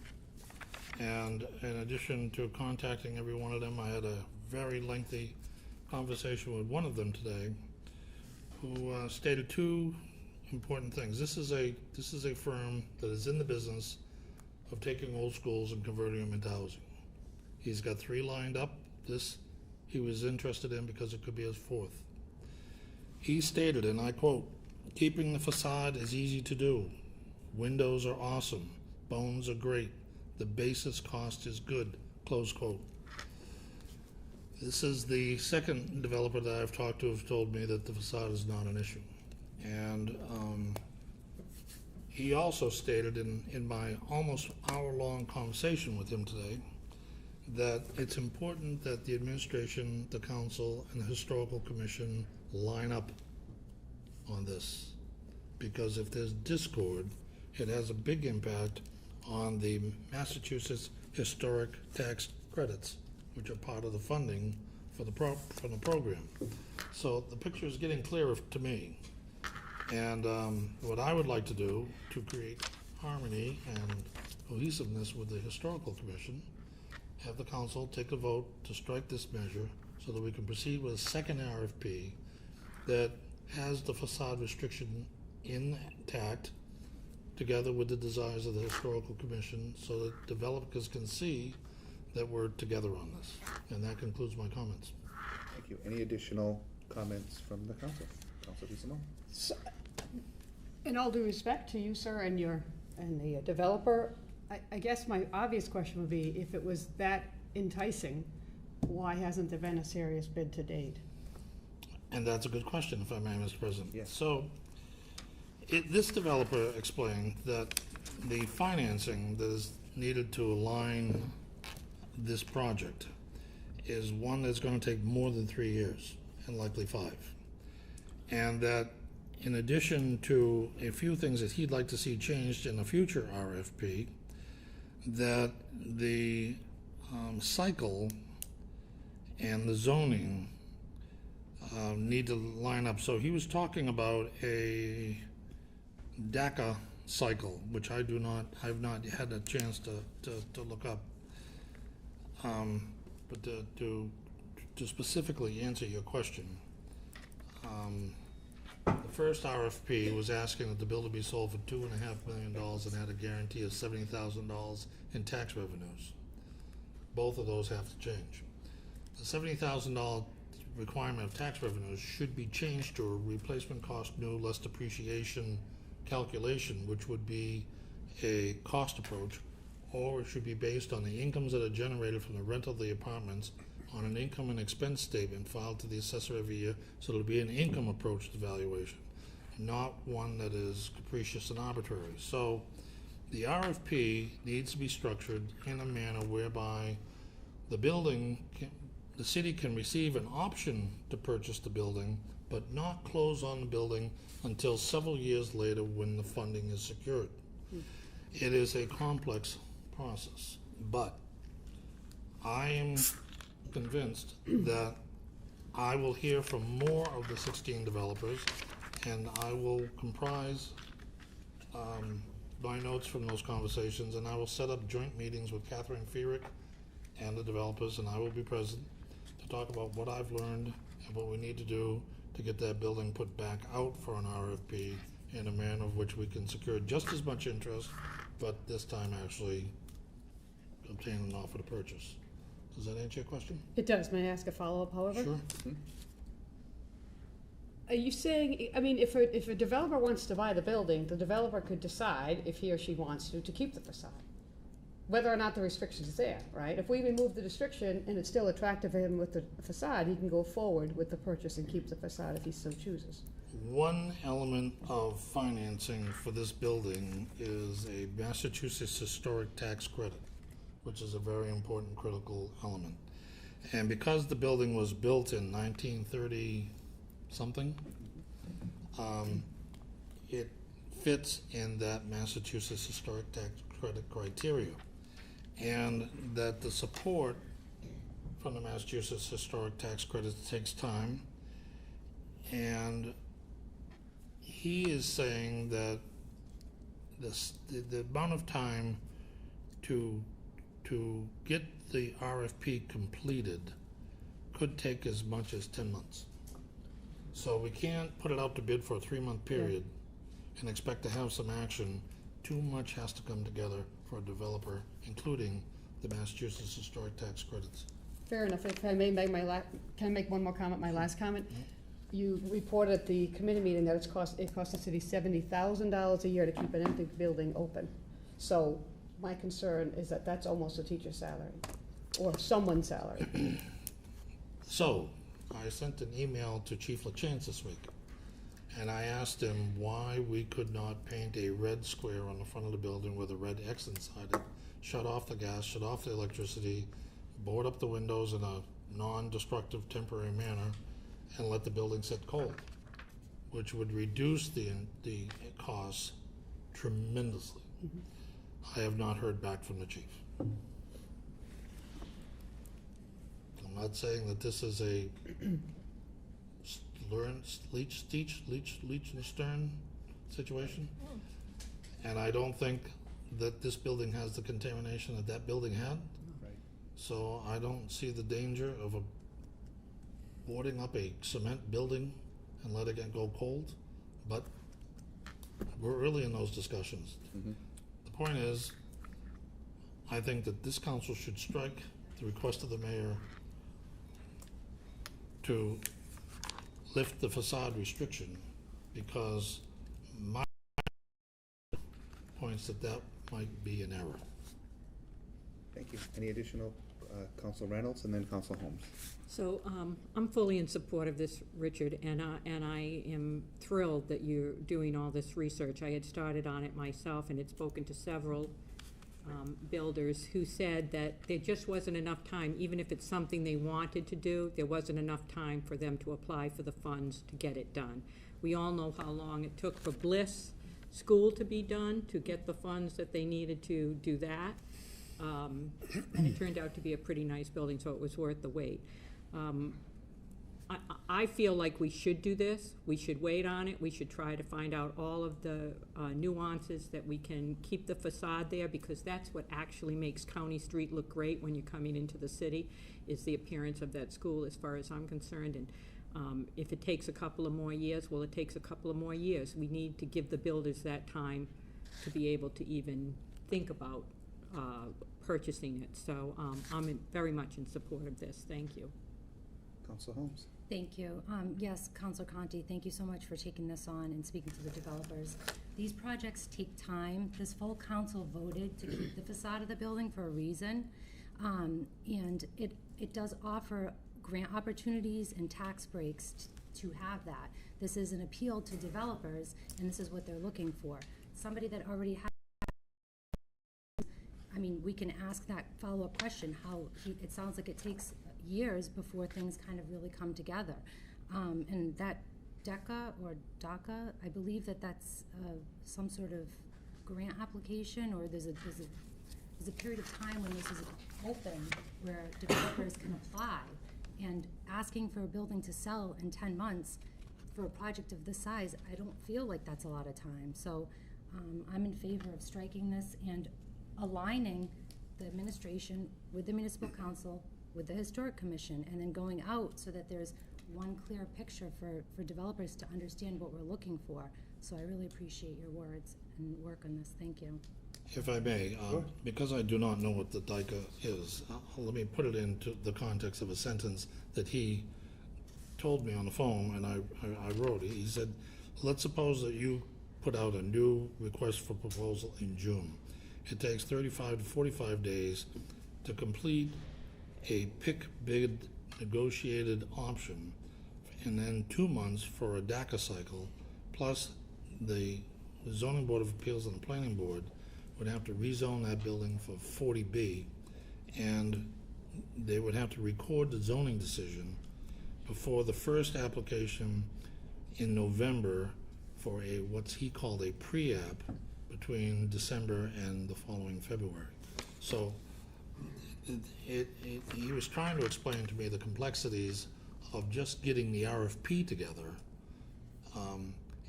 And in addition to contacting every one of them, I had a very lengthy conversation with one of them today who stated two important things. This is a firm that is in the business of taking old schools and converting them into housing. He's got 3 lined up. This he was interested in because it could be his 4th. He stated, and I quote, "Keeping the facade is easy to do. Windows are awesome. Bones are great. The basis cost is good," close quote. This is the second developer that I've talked to who's told me that the facade is not an issue. And he also stated in my almost hour-long conversation with him today that it's important that the administration, the council, and the historical commission line up on this. Because if there's discord, it has a big impact on the Massachusetts historic tax credits, which are part of the funding for the program. So the picture is getting clearer to me. And what I would like to do to create harmony and cohesiveness with the historical commission, have the council take a vote to strike this measure so that we can proceed with a second RFP that has the facade restriction intact together with the desires of the historical commission so that developers can see that we're together on this. And that concludes my comments. Thank you. Any additional comments from the council? Council DeSimone. So, in all due respect to you, sir, and the developer, I guess my obvious question would be, if it was that enticing, why hasn't there been a serious bid to date? And that's a good question, if I may, Mr. President. Yes. So, this developer explained that the financing that is needed to align this project is one that's going to take more than 3 years, and likely 5. And that in addition to a few things that he'd like to see changed in a future RFP, that the cycle and the zoning need to line up. So he was talking about a DACA cycle, which I've not had a chance to look up. But to specifically answer your question, the first RFP was asking that the building be sold for $2.5 million and had a guarantee of $70,000 in tax revenues. Both of those have to change. The $70,000 requirement of tax revenues should be changed to a replacement cost new less depreciation calculation, which would be a cost approach, or it should be based on the incomes that are generated from the rental of the apartments on an income and expense statement filed to the assessor every year, so it'll be an income approach to valuation, not one that is capricious and arbitrary. So the RFP needs to be structured in a manner whereby the city can receive an option to purchase the building, but not close on the building until several years later when the funding is secured. It is a complex process, but I am convinced that I will hear from more of the 16 developers, and I will comprise my notes from those conversations, and I will set up joint meetings with Catherine Fierick and the developers, and I will be present to talk about what I've learned and what we need to do to get that building put back out for an RFP in a manner of which we can secure just as much interest, but this time actually obtain an offer to purchase. Does that answer your question? It does. May I ask a follow-up, however? Sure. Are you saying, I mean, if a developer wants to buy the building, the developer could decide, if he or she wants to keep the facade, whether or not the restriction is there, right? If we remove the restriction and it's still attractive to him with the facade, he can go forward with the purchase and keep the facade if he so chooses. One element of financing for this building is a Massachusetts historic tax credit, which is a very important critical element. And because the building was built in 1930-something, it fits in that Massachusetts historic tax credit criteria. And that the support from the Massachusetts historic tax credits takes time. And he is saying that the amount of time to get the RFP completed could take as much as 10 months. So we can't put it out to bid for a 3-month period and expect to have some action. Too much has to come together for a developer, including the Massachusetts historic tax credits. Fair enough. If I may make can I make one more comment, my last comment? You reported at the committee meeting that it cost the city $70,000 a year to keep an empty building open. So my concern is that that's almost a teacher's salary, or someone's salary. So I sent an email to Chief LaChance this week, and I asked him why we could not paint a red square on the front of the building with a red X inside it, shut off the gas, shut off the electricity, board up the windows in a non-destructive temporary manner, and let the building sit cold, which would reduce the costs tremendously. I have not heard back from the chief. I'm not saying that this is a Leach and Stern situation, and I don't think that this building has the contamination that that building had. So I don't see the danger of boarding up a cement building and letting it go cold, but we're early in those discussions. The point is, I think that this council should strike the request of the mayor to lift the facade restriction, because my points that might be an error. Thank you. Any additional, Council Reynolds and then Council Holmes? So I'm fully in support of this, Richard, and I am thrilled that you're doing all this research. I had started on it myself and had spoken to several builders who said that there just wasn't enough time, even if it's something they wanted to do, there wasn't enough time for them to apply for the funds to get it done. We all know how long it took for BLAIS school to be done, to get the funds that they needed to do that. And it turned out to be a pretty nice building, so it was worth the wait. I feel like we should do this. We should wait on it. We should try to find out all of the nuances that we can keep the facade there, because that's what actually makes County Street look great when you're coming into the city, is the appearance of that school, as far as I'm concerned. And if it takes a couple of more years, well, it takes a couple of more years. We need to give the builders that time to be able to even think about purchasing it. So I'm very much in support of this. Thank you. Council Holmes? Thank you. Yes, Councilor Conti, thank you so much for taking this on and speaking to the developers. These projects take time. This full council voted to keep the facade of the building for a reason. And it does offer grant opportunities and tax breaks to have that. This is an appeal to developers, and this is what they're looking for. Somebody that already has, I mean, we can ask that follow-up question, it sounds like it takes years before things kind of really come together. And that DECA or DACA, I believe that's some sort of grant application, or there's a period of time when this is open where developers can apply. And asking for a building to sell in 10 months for a project of this size, I don't feel like that's a lot of time. So I'm in favor of striking this and aligning the administration with the municipal council, with the historic commission, and then going out so that there's one clear picture for developers to understand what we're looking for. So I really appreciate your words and work on this. Thank you. If I may, because I do not know what the DICA is, let me put it into the context of a sentence that he told me on the phone, and I wrote it. He said, let's suppose that you put out a new request for proposal in June. It takes 35 to 45 days to complete a pick bid negotiated option, and then 2 months for a DACA cycle, plus the Zoning Board of Appeals and the Planning Board would have to rezone that building for 40B, and they would have to record the zoning decision before the first application in November for what's he called a pre-app between December and the following February. So he was trying to explain to me the complexities of just getting the RFP together,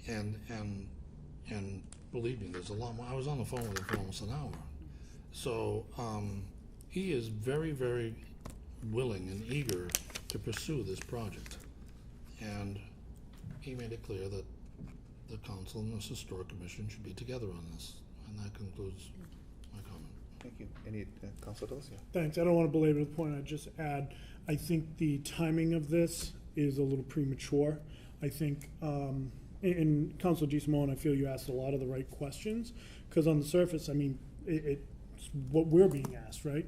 and believe me, there's a lot more. I was on the phone with him for almost an hour. So he is very, very willing and eager to pursue this project. And he made it clear that the council and the historic commission should be together on this. And that concludes my comment. Thank you. Any, Councilor DeLisio? Thanks. I don't want to belabor the point. I'd just add, I think the timing of this is a little premature. I think, and Councilor DeSimone, I feel you asked a lot of the right questions, because on the surface, I mean, it's what we're being asked, right?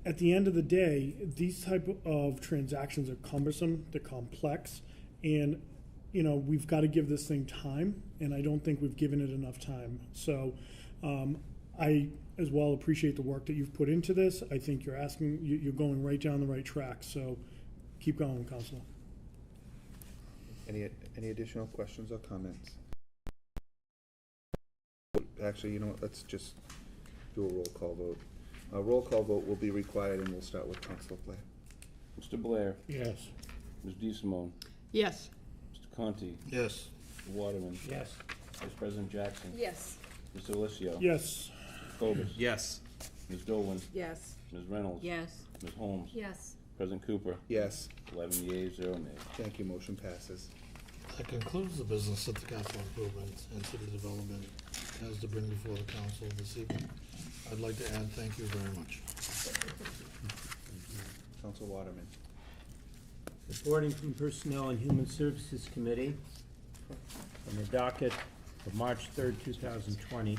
At the end of the day, these type of transactions are cumbersome, they're complex, and you know, we've got to give this thing time, and I don't think we've given it enough time. So I as well appreciate the work that you've put into this. I think you're going right down the right track, so keep going, Councilor. Any additional questions or comments? Actually, you know what, let's just do a roll call vote. A roll call vote will be required, and we'll start with Councilor Blair. Mr. Blair. Yes. Ms. DeSimone. Yes. Mr. Conti. Yes. Mr. Waterman. Yes. Vice President Jackson. Yes. Mr. DeLisio. Yes. Mr. Cobus. Yes. Ms. Dolan. Yes. Ms. Reynolds. Yes. Ms. Holmes. Yes. President Cooper. Yes. 11 yeas, 0 nays. Thank you. Motion passes. That concludes the business that the capital improvement and city development has to bring before the council this evening. I'd like to add thank you very much. Councilor Waterman. Reporting from Personnel and Human Services Committee on the docket of March 3rd, 2020.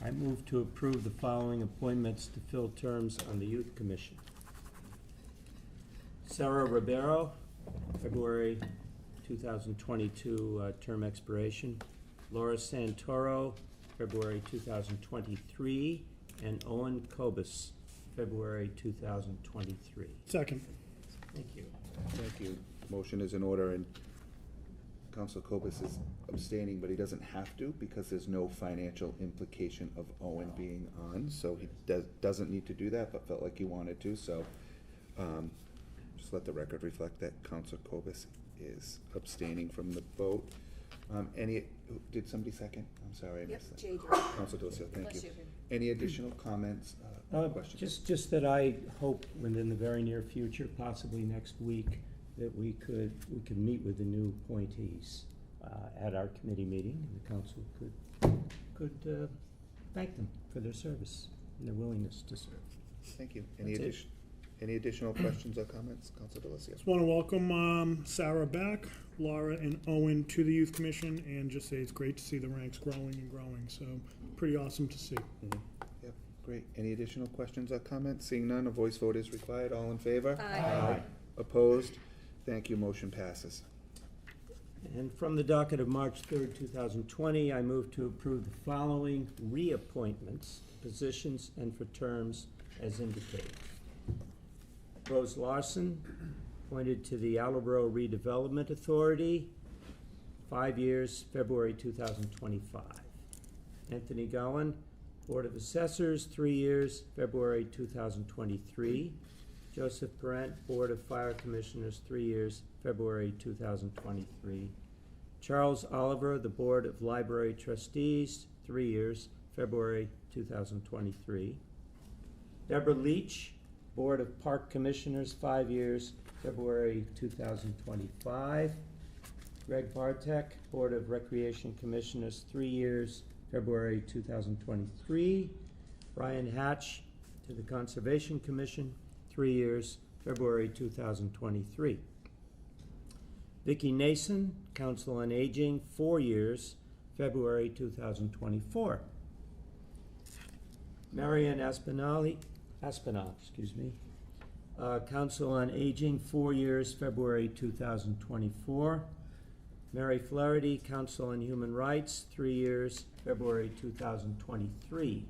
I move to approve the following appointments to fill terms on the Youth Commission. SARA Ribeiro, February 2022 term expiration. Laura Santoro, February 2023. And Owen Cobus, February 2023. Second. Thank you. Thank you. Motion is in order, and Councilor Cobus is abstaining, but he doesn't have to because there's no financial implication of Owen being on, so he doesn't need to do that, but felt like he wanted to, so just let the record reflect that Councilor Cobus is abstaining from the vote. Did somebody second? I'm sorry, I missed that. Jade. Councilor DeLisio, thank Bless you. you. Any additional comments, questions? Just that I hope within the very near future, possibly next week, that we could meet with the new appointees at our committee meeting, and the council could thank them for their service and their willingness to serve. Thank you. That's it. Any additional questions or comments? Council DeLisio. Just want to welcome Sarah back, Laura and Owen to the Youth Commission, and just say it's great to see the ranks growing and growing, so pretty awesome to see. Yep, great. Any additional questions or comments? Seeing none, a voice vote is required. All in favor? Aye. Opposed? Thank you, motion passes. And from the docket of March 3rd, 2020, I move to approve the following reappointments, positions, and for terms as indicated. Rose Larson, appointed to the Attleboro Redevelopment Authority, 5 years, February 2025. Anthony Gowan, Board of Assessors, 3 years, February 2023. Joseph Parent, Board of Fire Commissioners, 3 years, February 2023. Charles Oliver, the Board of Library Trustees, 3 years, February 2023. Deborah Leach, Board of Park Commissioners, 5 years, February 2025. Greg Bartek, Board of Recreation Commissioners, 3 years, February 2023. Brian Hatch, to the Conservation Commission, 3 years, February 2023. Vicki Nason, Council on Aging, 4 years, February 2024. Marian Aspinall, Council on Aging, 4 years, February 2024. Mary Flaherty, Council on Human Rights, 3 years, February 2023.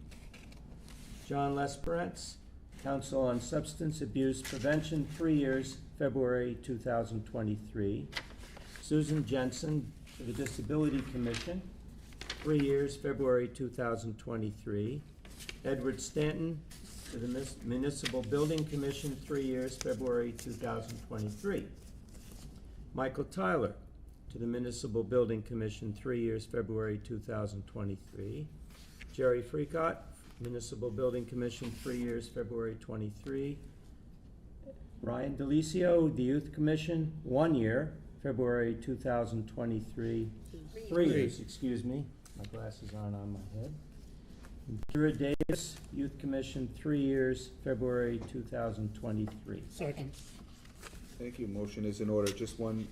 John Lesperance, Council on Substance Abuse Prevention, 3 years, February 2023. Susan Jensen, to the Disability Commission, 3 years, February 2023. Edward Stanton, to the Municipal Building Commission, 3 years, February 2023. Michael Tyler, to the Municipal Building Commission, 3 years, February 2023. Jerry Freacott, Municipal Building Commission, 3 years, February 23. Ryan DeLisio, the Youth Commission, 1 year, February 2023. 3 years, excuse me. My glasses aren't on my head. Kira Davis, Youth Commission, 3 years, February 2023. Second. Thank you. Motion is in order. Just one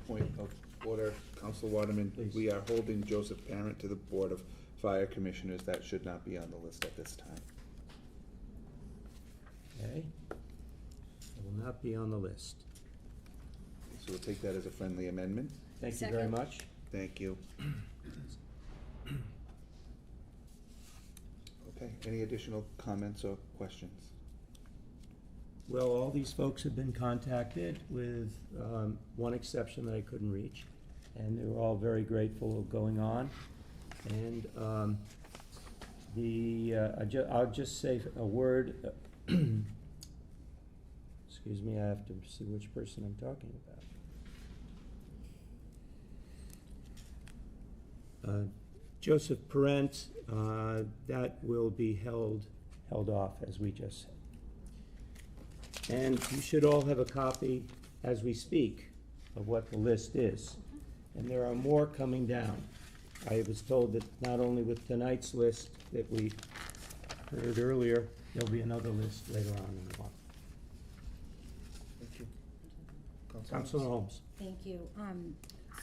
point of order, Council Waterman. Please. We are holding Joseph Parent to the Board of Fire Commissioners. That should not be on the list at this time. Okay. It will not be on the list. So we'll take that as a friendly amendment. Thank you very Second. much. Thank you. Okay, any additional comments or questions? Well, all these folks have been contacted with one exception that I couldn't reach, and they were all very grateful of going on. And I'll just say a word. Excuse me, I have to see which person I'm talking about. Joseph Parent, that will be held off, as we just said. And you should all have a copy as we speak of what the list is. And there are more coming down. I was told that not only with tonight's list that we heard earlier, there'll be another list later on in the month. Thank you. Councilor Holmes. Thank you.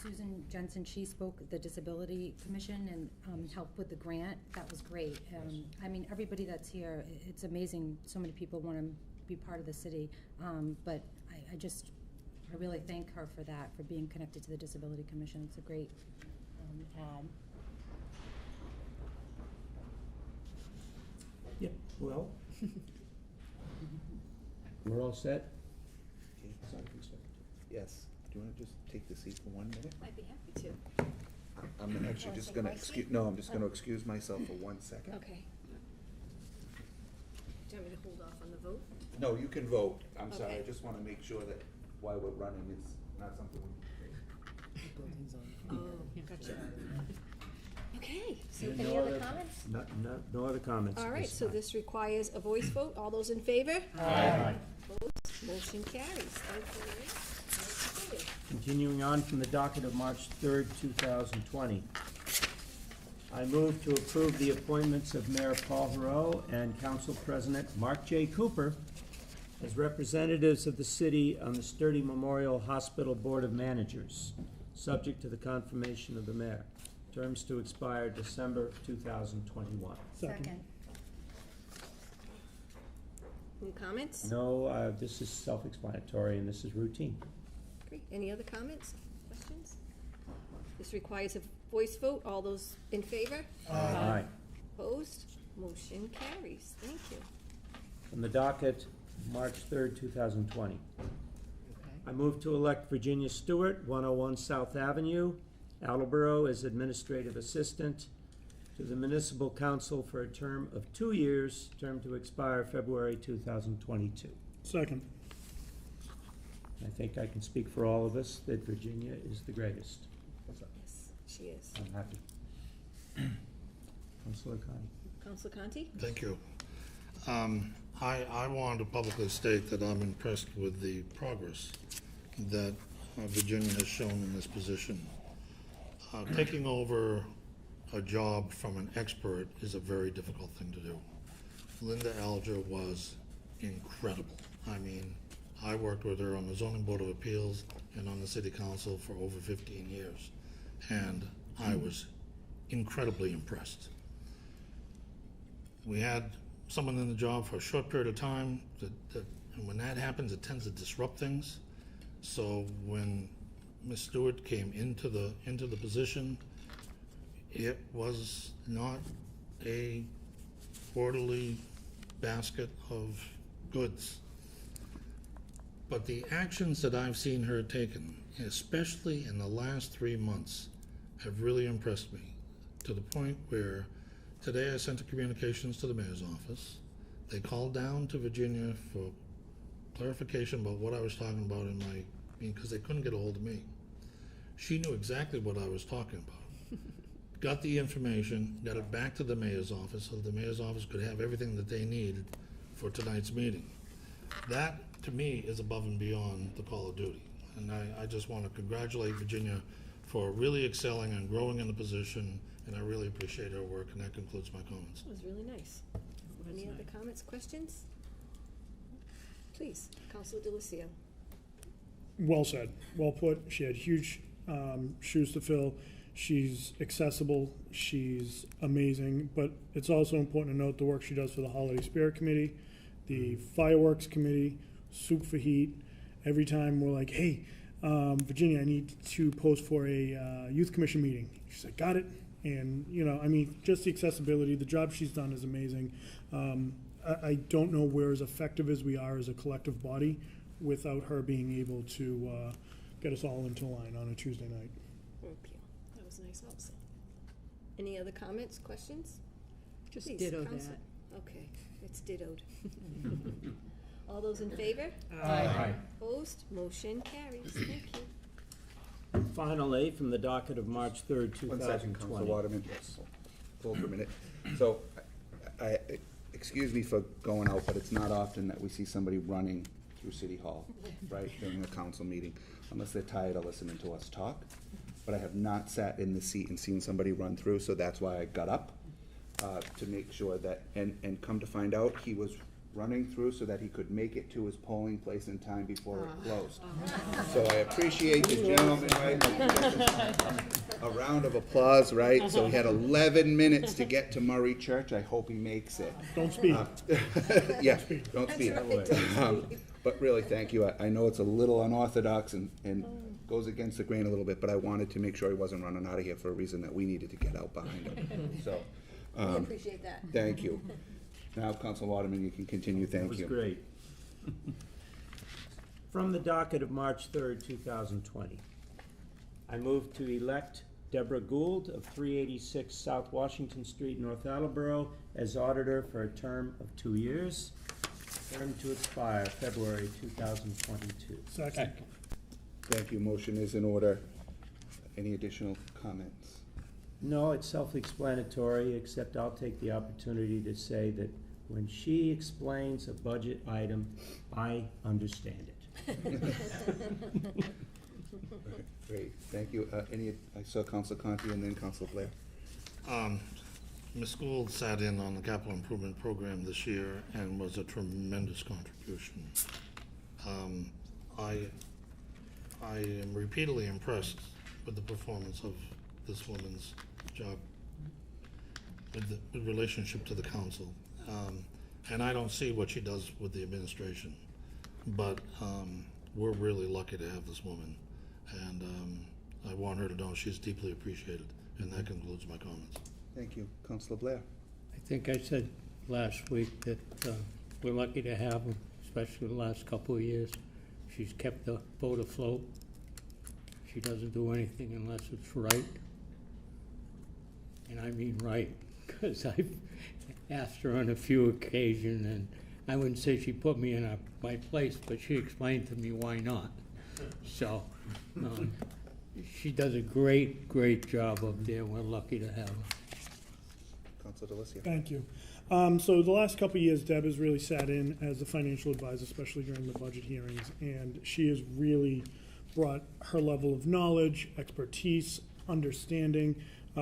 Susan Jensen, she spoke at the Disability Commission and helped with the grant. That was great. I mean, everybody that's here, it's amazing. So many people want to be part of the city. But I really thank her for that, for being connected to the Disability Commission. It's a great ad. Yep, well, we're all set? Okay. Yes. Do you want to just take the seat for 1 minute? I'd be happy to. I'm actually just gonna I'm just gonna excuse myself for 1 second. Okay. Do you want me to hold off on the vote? No, you can vote. I'm sorry. I Okay. just want to make sure that while we're running, it's not something we. Oh, gotcha. Okay, so And any no other other- comments? No other comments. All at right, this so time. this requires a voice vote. All those in favor? Aye. Opposed? Motion carries. Thank you, Lorraine. Motion carries. Continuing on from the docket of March 3rd, 2020. I move to approve the appointments of Mayor Paul Heroux and Council President Mark J. Cooper as representatives of the city on the Sturdy Memorial Hospital Board of Managers, subject to the confirmation of the mayor. Terms to expire December 2021. Second. Any comments? No, this is self-explanatory and this is routine. Great. Any other comments, questions? This requires a voice vote. All those in favor? Aye. Opposed? Motion carries. Thank you. From the docket, March 3rd, 2020. I move to elect Virginia Stewart, 101 South Avenue, Attleboro, as Administrative Assistant to the Municipal Council for a term of 2 years, term to expire February 2022. Second. I think I can speak for all of us that Virginia is the greatest. Yes, she is. I'm happy. Councilor Conti. Councilor Conti? Thank you. I want to publicly state that I'm impressed with the progress that Virginia has shown in this position. Taking over a job from an expert is a very difficult thing to do. Linda Alger was incredible. I mean, I worked with her on the Zoning Board of Appeals and on the City Council for over 15 years, and I was incredibly impressed. We had someone in the job for a short period of time, and when that happens, it tends to disrupt things. So when Ms. Stewart came into the position, it was not a orderly basket of goods. But the actions that I've seen her taken, especially in the last 3 months, have really impressed me, to the point where today I sent a communications to the mayor's office. They called down to Virginia for clarification about what I was talking about because they couldn't get a hold of me. She knew exactly what I was talking about. Got the information, got it back to the mayor's office so the mayor's office could have everything that they needed for tonight's meeting. That, to me, is above and beyond the call of duty. And I just want to congratulate Virginia for really excelling and growing in the position, and I really appreciate her work, and that concludes my comments. That was really nice. Any other comments, questions? Please, Councilor DiLisio. Well said, well put. She had huge shoes to fill. She's accessible, she's amazing, but it's also important to note the work she does for the Holiday Spirit Committee, the Fireworks Committee, Soup for Heat. Every time we're like, hey, Virginia, I need to post for a youth commission meeting. She's like, got it. And, you know, I mean, just the accessibility, the job she's done is amazing. I don't know we're as effective as we are as a collective body without her being able to get us all into line on a Tuesday night. That was nice also. Any other comments, questions? Just Please, ditto Councilor. that. Okay, it's dittoed. All those in favor? Aye. Opposed? Motion carries. Thank you. Finally, from the docket of March 3rd, 2020. 1 second, Councilor Waterman. Yes. Hold for a minute. So, I excuse me for going out, but it's not often that we see somebody running through City Hall, right, during a council meeting, unless they're tired of listening to us talk. But I have not sat in the seat and seen somebody run through, so that's why I got up, to make sure that, and come to find out, he was running through so that he could make it to his polling place in time before it closed. So I appreciate the gentleman, right? A round of applause, right? So he had 11 minutes to get to Murray Church. I hope he makes it. Don't speed. Yeah, don't speed. But really, thank you. I know it's a little unorthodox and goes against the grain a little bit, but I wanted to make sure he wasn't running out of here for a reason that we needed to get out behind him. So, We appreciate that. thank you. Now, Councilor Waterman, you can continue. Thank you. That was great. From the docket of March 3rd, 2020, I move to elect Deborah Gould of 386 South Washington Street, North Attleboro, as auditor for a term of 2 years, term to expire February 2022. Second. Thank you. Motion is in order. Any additional comments? No, it's self-explanatory, except I'll take the opportunity to say that when she explains a budget item, I understand it. Great, thank you. I saw Councilor Conti and then Councilor Blair. Ms. Gould sat in on the capital improvement program this year and was a tremendous contribution. I am repeatedly impressed with the performance of this woman's job with relationship to the council. And I don't see what she does with the administration, but we're really lucky to have this woman. And I want her to know she's deeply appreciated. And that concludes my comments. Thank you. Councilor Blair? I think I said last week that we're lucky to have her, especially the last couple of years. She's kept the boat afloat. She doesn't do anything unless it's right. And I mean right, because I've asked her on a few occasions, and I wouldn't say she put me in my place, but she explained to me why not. So, she does a great, great job up there. We're lucky to have her. Councilor DeLisio? Thank you. So the last couple of years, Deb has really sat in as a financial advisor, especially during the budget hearings, and she has really brought her level of knowledge, expertise, understanding.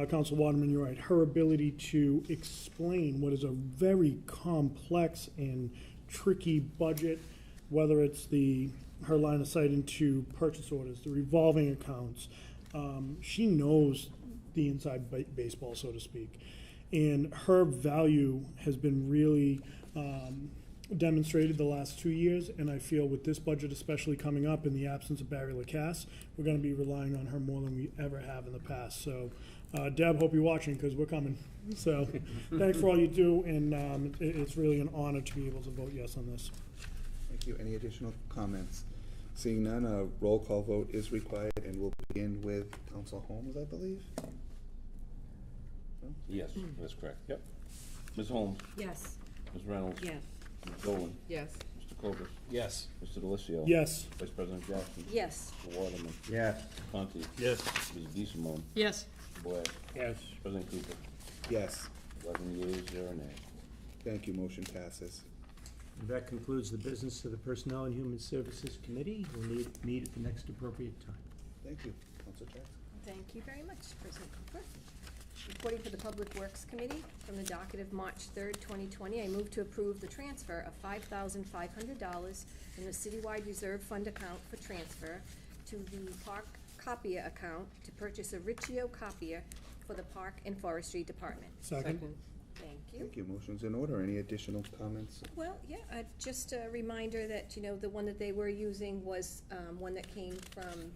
Council Waterman, you're right, her ability to explain what is a very complex and tricky budget, whether it's her line of sight into purchase orders, the revolving accounts. She knows the inside baseball, so to speak. And her value has been really demonstrated the last 2 years, and I feel with this budget especially coming up in the absence of Barry Lacasse, we're going to be relying on her more than we ever have in the past. So, Deb, hope you're watching because we're coming. So, thanks for all you do, and it's really an honor to be able to vote yes on this. Thank you. Any additional comments? Seeing none, a roll call vote is required, and we'll begin with Councilor Holmes, I believe. No? Yes, that's correct. Yep. Ms. Holmes? Yes. Ms. Reynolds? Yes. Ms. Dolan? Yes. Mr. Cobus? Yes. Mr. DeLisio? Yes. Vice President Jackson? Yes. Mr. Waterman? Yes. Conti? Yes. Ms. DeSimone? Yes. Mr. Blair? Yes. President Cooper? Yes. 11 yeas, 0 nays. Thank you. Motion passes. And that concludes the business of the Personnel and Human Services Committee. We'll meet at the next appropriate time. Thank you. Councilor Jackson? Thank you very much, President Cooper. Reporting for the Public Works Committee, from the docket of March 3rd, 2020, I move to approve the transfer of $5,500 from the citywide reserve fund account for transfer to the park copier account to purchase a Riccio copier for the Park and Forestry Department. Second. Thank you. Thank you. Motion's in order. Any additional comments? Well, yeah, just a reminder that, the one that they were using was one that came from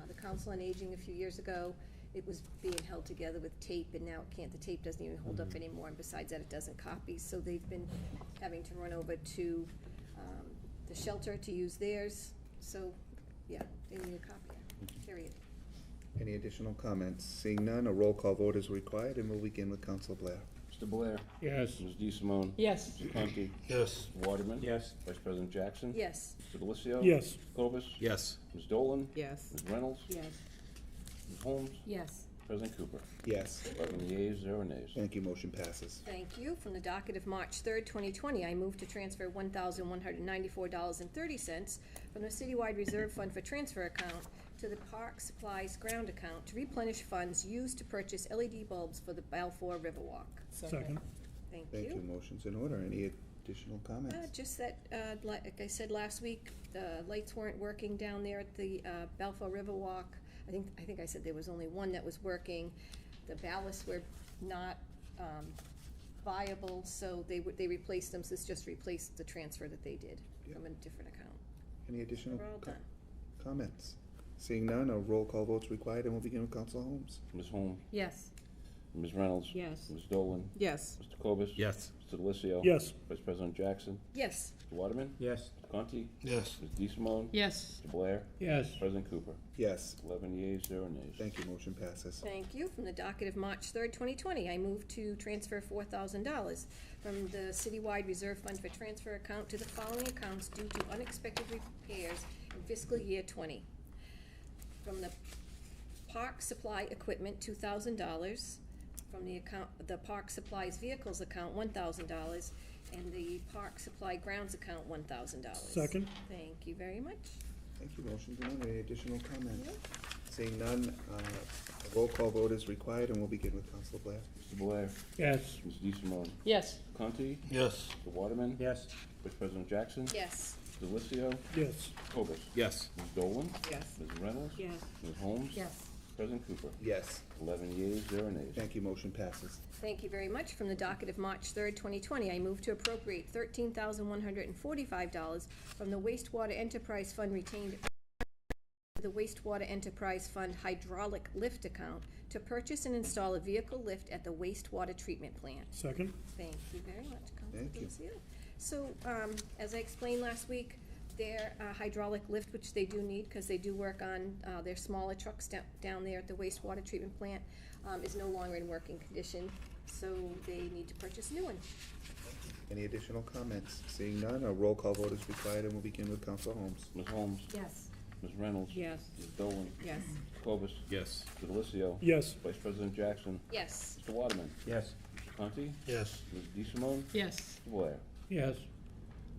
the Council on Aging a few years ago. It was being held together with tape, and now the tape doesn't even hold up anymore, and besides that, it doesn't copy. So they've been having to run over to the shelter to use theirs. So, yeah, they need a copy, period. Any additional comments? Seeing none, a roll call vote is required, and we'll begin with Councilor Blair. Mr. Blair? Yes. Ms. DeSimone? Yes. Mr. Conti? Yes. Mr. Waterman? Yes. Vice President Jackson? Yes. Mr. DeLisio? Yes. Mr. Cobus? Yes. Ms. Dolan? Yes. Ms. Reynolds? Yes. Ms. Holmes? Yes. President Cooper? Yes. 11 yeas, 0 nays. Thank you. Motion passes. Thank you. From the docket of March 3rd, 2020, I move to transfer $1,194.30 from the citywide reserve fund for transfer account to the Park Supplies ground account to replenish funds used to purchase LED bulbs for the Balfour Riverwalk. Second. Thank Thank you. you. Motion's in order. Any additional comments? Just that, like I said last week, the lights weren't working down there at the Balfour Riverwalk. I think I said there was only one that was working. The ballasts were not viable, so they replaced them. So this just replaced the transfer that they did from a different account. Any additional We're all done. comments? Seeing none, a roll call vote's required, and we'll begin with Councilor Holmes. Ms. Holmes? Yes. Ms. Reynolds? Yes. Ms. Dolan? Yes. Mr. Cobus? Yes. Mr. DeLisio? Yes. Vice President Jackson? Yes. Mr. Waterman? Yes. Mr. Conti? Yes. Ms. DeSimone? Yes. Mr. Blair? Yes. President Cooper? Yes. 11 yeas, 0 nays. Thank you. Motion passes. Thank you. From the docket of March 3rd, 2020, I move to transfer $4,000 from the citywide reserve fund for transfer account to the following accounts due to unexpected repairs in fiscal year 20. From the Park Supply Equipment, $2,000. From the Park Supplies Vehicles account, $1,000. And the Park Supply Grounds account, $1,000. Second. Thank you very much. Thank you. Motion's in order. Any additional comments? Nope. Seeing none, a roll call vote is required, and we'll begin with Council Blair. Mr. Blair. Yes. Ms. DeSimone. Yes. Conti. Yes. Mr. Waterman. Yes. Vice President Jackson. Yes. Mr. DELISIO. Yes. Cobus. Yes. Ms. Dolan. Yes. Ms. Reynolds. Yes. Ms. Holmes. Yes. President Cooper. Yes. 11 yeas, 0 nays. Thank you, motion passes. Thank you very much. From the docket of March 3rd, 2020, I move to appropriate $13,145 from the wastewater enterprise fund retained the wastewater enterprise fund hydraulic lift account to purchase and install a vehicle lift at the wastewater treatment plant. Second? Thank you very much, Councilor Thank you. DeLucio. So, as I explained last week, their hydraulic lift, which they do need, because they do work on their smaller trucks down there at the wastewater treatment plant, is no longer in working condition, so they need to purchase a new one. Any additional comments? Seeing none, a roll call vote is required, and we'll begin with Council Holmes. Ms. Holmes. Yes. Ms. Reynolds. Yes. Ms. Dolan. Yes. Cobus. Yes. Mr. DELISIO. Yes. Vice President Jackson. Yes. Mr. Waterman. Yes. Mr. Conti. Yes. Ms. DeSimone. Yes. Mr. Blair. Yes.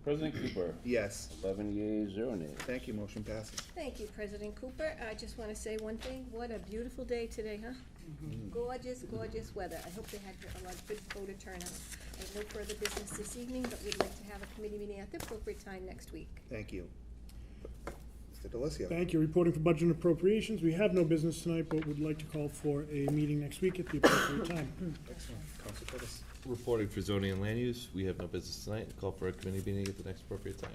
President Cooper. Yes. 11 yeas, 0 nays. Thank you, motion passes. Thank you, President Cooper. I just want to say one thing. What a beautiful day today, huh? Gorgeous, gorgeous weather. I hope they had a lot of good voter turnout. I have no further business this evening, but we'd like to have a committee meeting at the appropriate time next week. Thank you. Mr. DeLucio. Thank you. Reporting for budget and appropriations. We have no business tonight, but would like to call for a meeting next week at the appropriate time. Excellent. Council Curtis. Reporting for zoning and land use, we have no business tonight. Call for a committee meeting at the next appropriate time.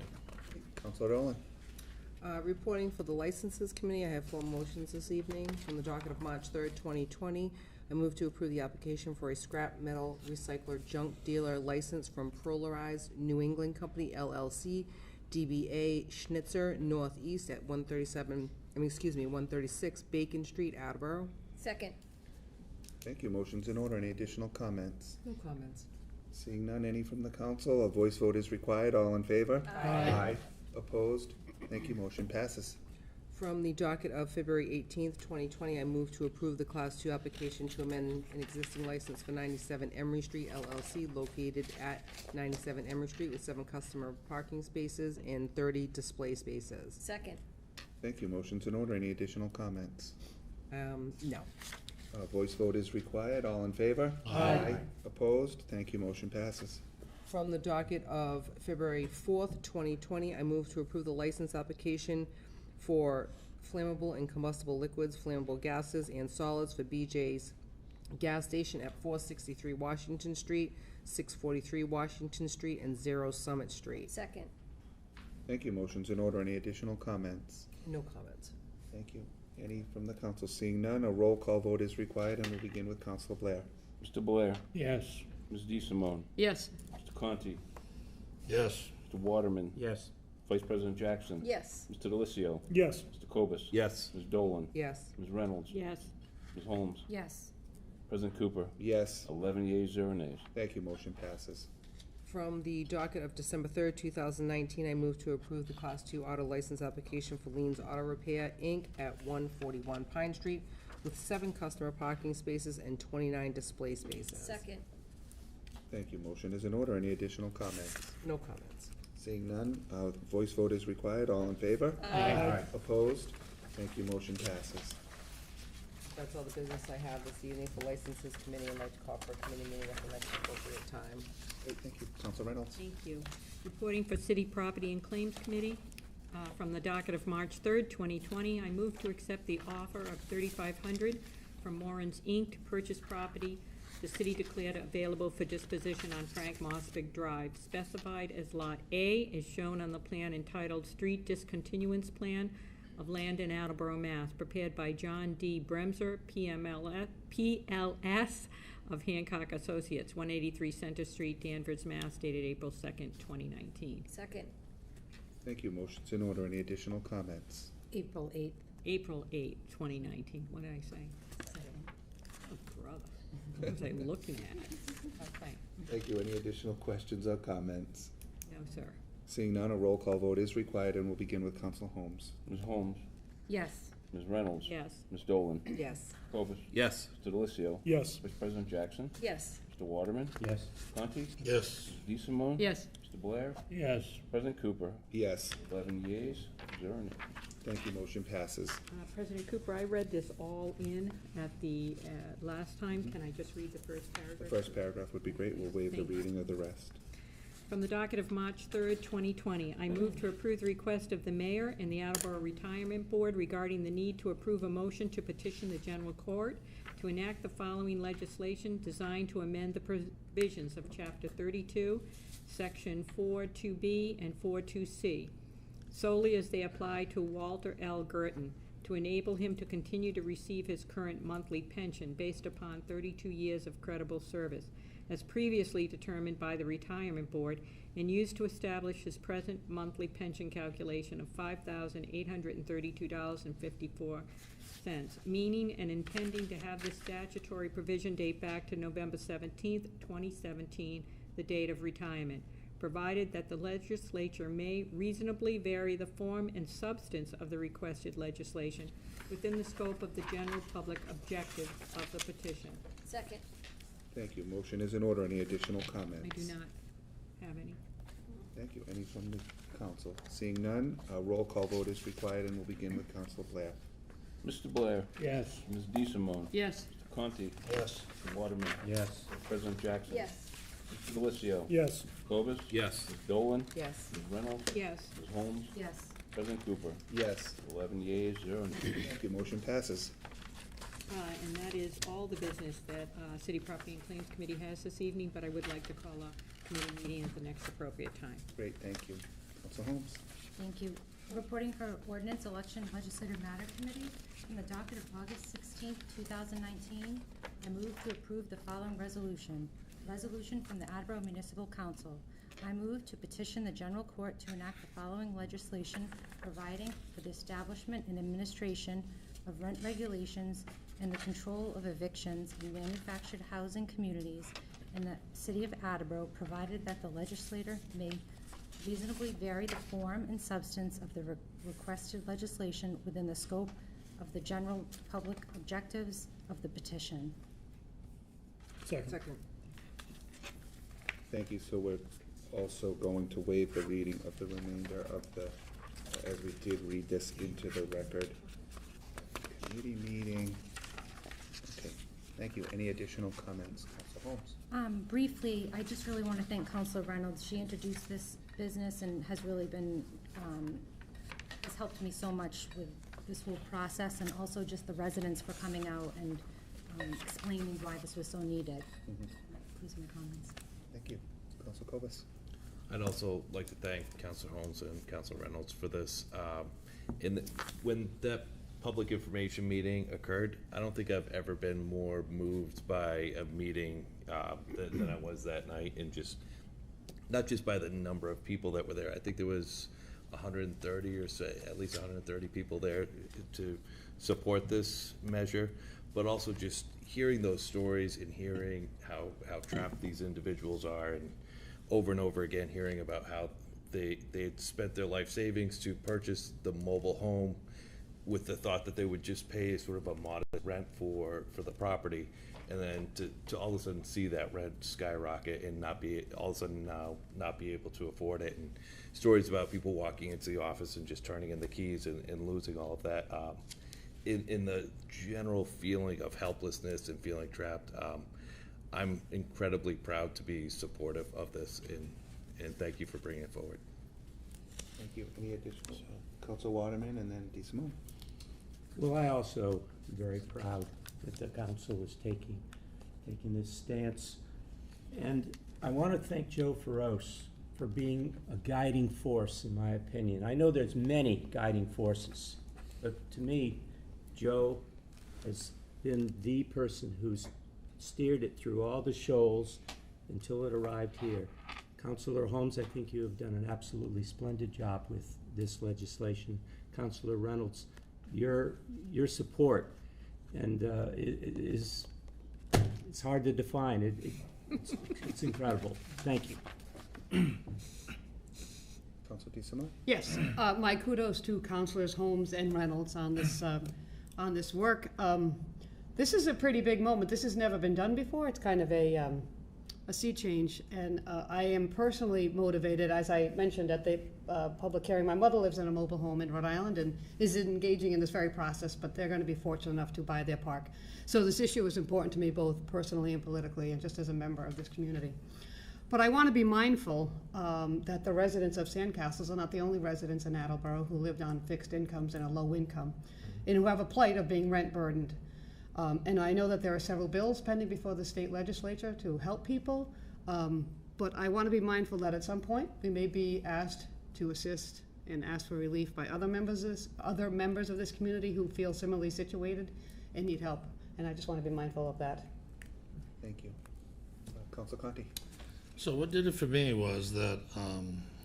Councilor Dolan. Reporting for the Licenses Committee, I have 4 motions this evening. From the docket of March 3rd, 2020, I move to approve the application for a scrap metal recycler junk dealer license from Prolarized New England Company, LLC, DBA Schnitzer Northeast at 136 Bacon Street, Attleboro. Second. Thank you. Motion's in order. Any additional comments? No comments. Seeing none, any from the council? A voice vote is required. All in favor? Aye. Opposed? Thank you. Motion passes. From the docket of February 18th, 2020, I move to approve the Class 2 application to amend an existing license for 97 Emery Street LLC located at 97 Emery Street with 7 customer parking spaces and 30 display spaces. Second. Thank you. Motion's in order. Any additional comments? No. A voice vote is required. All in favor? Aye. Opposed? Thank you. Motion passes. From the docket of February 4th, 2020, I move to approve the license application for flammable and combustible liquids, flammable gases, and solids for BJ's Gas Station at 463 Washington Street, 643 Washington Street, and 0 Summit Street. Second. Thank you. Motion's in order. Any additional comments? No comments. Thank you. Any from the council? Seeing none, a roll call vote is required, and we'll begin with Councilor Blair. Mr. Blair. Yes. Ms. DeSimone. Yes. Mr. Conti. Yes. Mr. Waterman. Yes. Vice President Jackson. Yes. Mr. DELISIO. Yes. Mr. Cobus. Yes. Ms. Dolan. Yes. Ms. Reynolds. Yes. Ms. Holmes. Yes. President Cooper. Yes. 11 yeas, 0 nays. Thank you. Motion passes. From the docket of December 3rd, 2019, I move to approve the Class 2 auto license application for LYNN's Auto Repair, Inc. at 141 Pine Street with 7 customer parking spaces and 29 display spaces. Second. Thank you. Motion is in order. Any additional comments? No comments. Seeing none, voice vote is required. All in favor? Aye. Opposed? Thank you. Motion passes. That's all the business I have this evening for Licenses Committee. I'd like to call for a committee meeting at the next appropriate time. Great. Thank you. Councilor Reynolds. Thank you. Reporting for City Property and Claims Committee, from the docket of March 3rd, 2020, I move to accept the offer of $3,500 from Warren's Inc. to purchase property the city declared available for disposition on Frank Mosvig Drive, specified as Lot A, is shown on the plan entitled Street Discontinuance Plan of Land in Attleboro, Mass., prepared by John D. Bremser, PLS of Hancock Associates, 183 Center Street, Danvers, Mass., dated April 2nd, 2019. Second. Thank you. Motion's in order. Any additional comments? April 8th. April 8th, 2019. What did I say? Oh, brother. What was I looking at? Okay. Thank you. Any additional questions or comments? No, sir. Seeing none, a roll call vote is required, and we'll begin with Council Holmes. Ms. Holmes. Yes. Ms. Reynolds. Yes. Ms. Dolan. Yes. Cobus. Yes. Mr. DELISIO. Yes. Vice President Jackson. Yes. Mr. Waterman. Yes. Conti. Yes. Ms. DeSimone. Yes. Mr. Blair. Yes. President Cooper. Yes. 11 yeas, 0 nays. Thank you, motion passes. President Cooper, I read this all in at the last time. Can I just read the first The paragraph? first paragraph would be great. We'll waive the Thank you. reading of the rest. From the docket of March 3rd, 2020, I move to approve the request of the mayor and the Attleboro Retirement Board regarding the need to approve a motion to petition the general court to enact the following legislation designed to amend the provisions of Chapter 32, Section 4.2b and 4.2c, solely as they apply to Walter L. Girton, to enable him to continue to receive his current monthly pension based upon 32 years of credible service, as previously determined by the Retirement Board, and used to establish his present monthly pension calculation of $5,832.54, meaning and intending to have this statutory provision date back to November 17th, 2017, the date of retirement, provided that the legislature may reasonably vary the form and substance of the requested legislation within the scope of the general public objective of the petition. Second. Thank you. Motion is in order. Any additional comments? I do not have any. Thank you. Any from the council? Seeing none, a roll call vote is required, and we'll begin with Council Blair. Mr. Blair. Yes. Ms. DeSimone. Yes. Mr. Conti. Yes. Mr. Waterman. Yes. President Jackson. Yes. Mr. DILISio. Yes. Clovis. Yes. Ms. Dolan. Yes. Ms. Reynolds. Yes. Ms. Holmes. Yes. President Cooper. Yes. 11 yeas, 0 nays. Thank you. Motion passes. And that is all the business that City Property and Claims Committee has this evening, but I would like to call a committee meeting at the next appropriate time. Great, thank you. Council Holmes. Thank you. Reporting for Ordinance, Election, Legislative Matter Committee, from the docket of August 16th, 2019, I move to approve the following resolution. Resolution from the Attleboro Municipal Council. I move to petition the General Court to enact the following legislation providing for the establishment and administration of rent regulations and the control of evictions in manufactured housing communities in the City of Attleboro, provided that the legislator may reasonably vary the form and substance of the requested legislation within the scope of the general public objectives of the petition. Second. Thank you. So we're also going to waive the reading of the remainder of the, as we did read this into the record. Committee meeting. Okay, thank you. Any additional comments, Council Holmes? Briefly, I just really want to thank Councilor Reynolds. She introduced this business and has really been, has helped me so much with this whole process, and also just the residents for coming out and explaining why this was so needed. Please, my comments. Thank you. Council Clovis. I'd also like to thank Councilor Holmes and Councilor Reynolds for this. When that public information meeting occurred, I don't think I've ever been more moved by a meeting than I was that night, and just not just by the number of people that were there. I think there was 130 or so, at least 130 people there to support this measure, but also just hearing those stories and hearing how trapped these individuals are, and over again hearing about how they'd spent their life savings to purchase the mobile home with the thought that they would just pay sort of a modest rent for the property, and then to all of a sudden see that rent skyrocket and not be able to afford it, and stories about people walking into the office and just turning in the keys and losing all of that. In the general feeling of helplessness and feeling trapped, I'm incredibly proud to be supportive of this, and thank you for bringing it forward. Thank you. Any additional? Council Waterman and then DeSimone. Well, I also am very proud that the council is taking this stance. And I want to thank Joe Feroce for being a guiding force, in my opinion. I know there's many guiding forces, but to me, Joe has been the person who's steered it through all the shoals until it arrived here. Councilor Holmes, I think you have done an absolutely splendid job with this legislation. Councilor Reynolds, your support, and it's hard to define. It's incredible. Thank you. Council DeSimone. Yes, my kudos to Councilors Holmes and Reynolds on this work. This is a pretty big moment. This has never been done before. It's kind of a a sea change. And I am personally motivated, as I mentioned at the public hearing. My mother lives in a mobile home in Rhode Island and is engaging in this very process, but they're going to be fortunate enough to buy their park. So this issue is important to me both personally and politically and just as a member of this community. But I want to be mindful that the residents of Sandcastles are not the only residents in Attleboro who lived on fixed incomes and a low income and who have a plight of being rent burdened. And I know that there are several bills pending before the state legislature to help people, but I want to be mindful that at some point we may be asked to assist and ask for relief by other members of this community who feel similarly situated and need help. And I just want to be mindful of that. Thank you. Councilor Conti. So what did it for me was that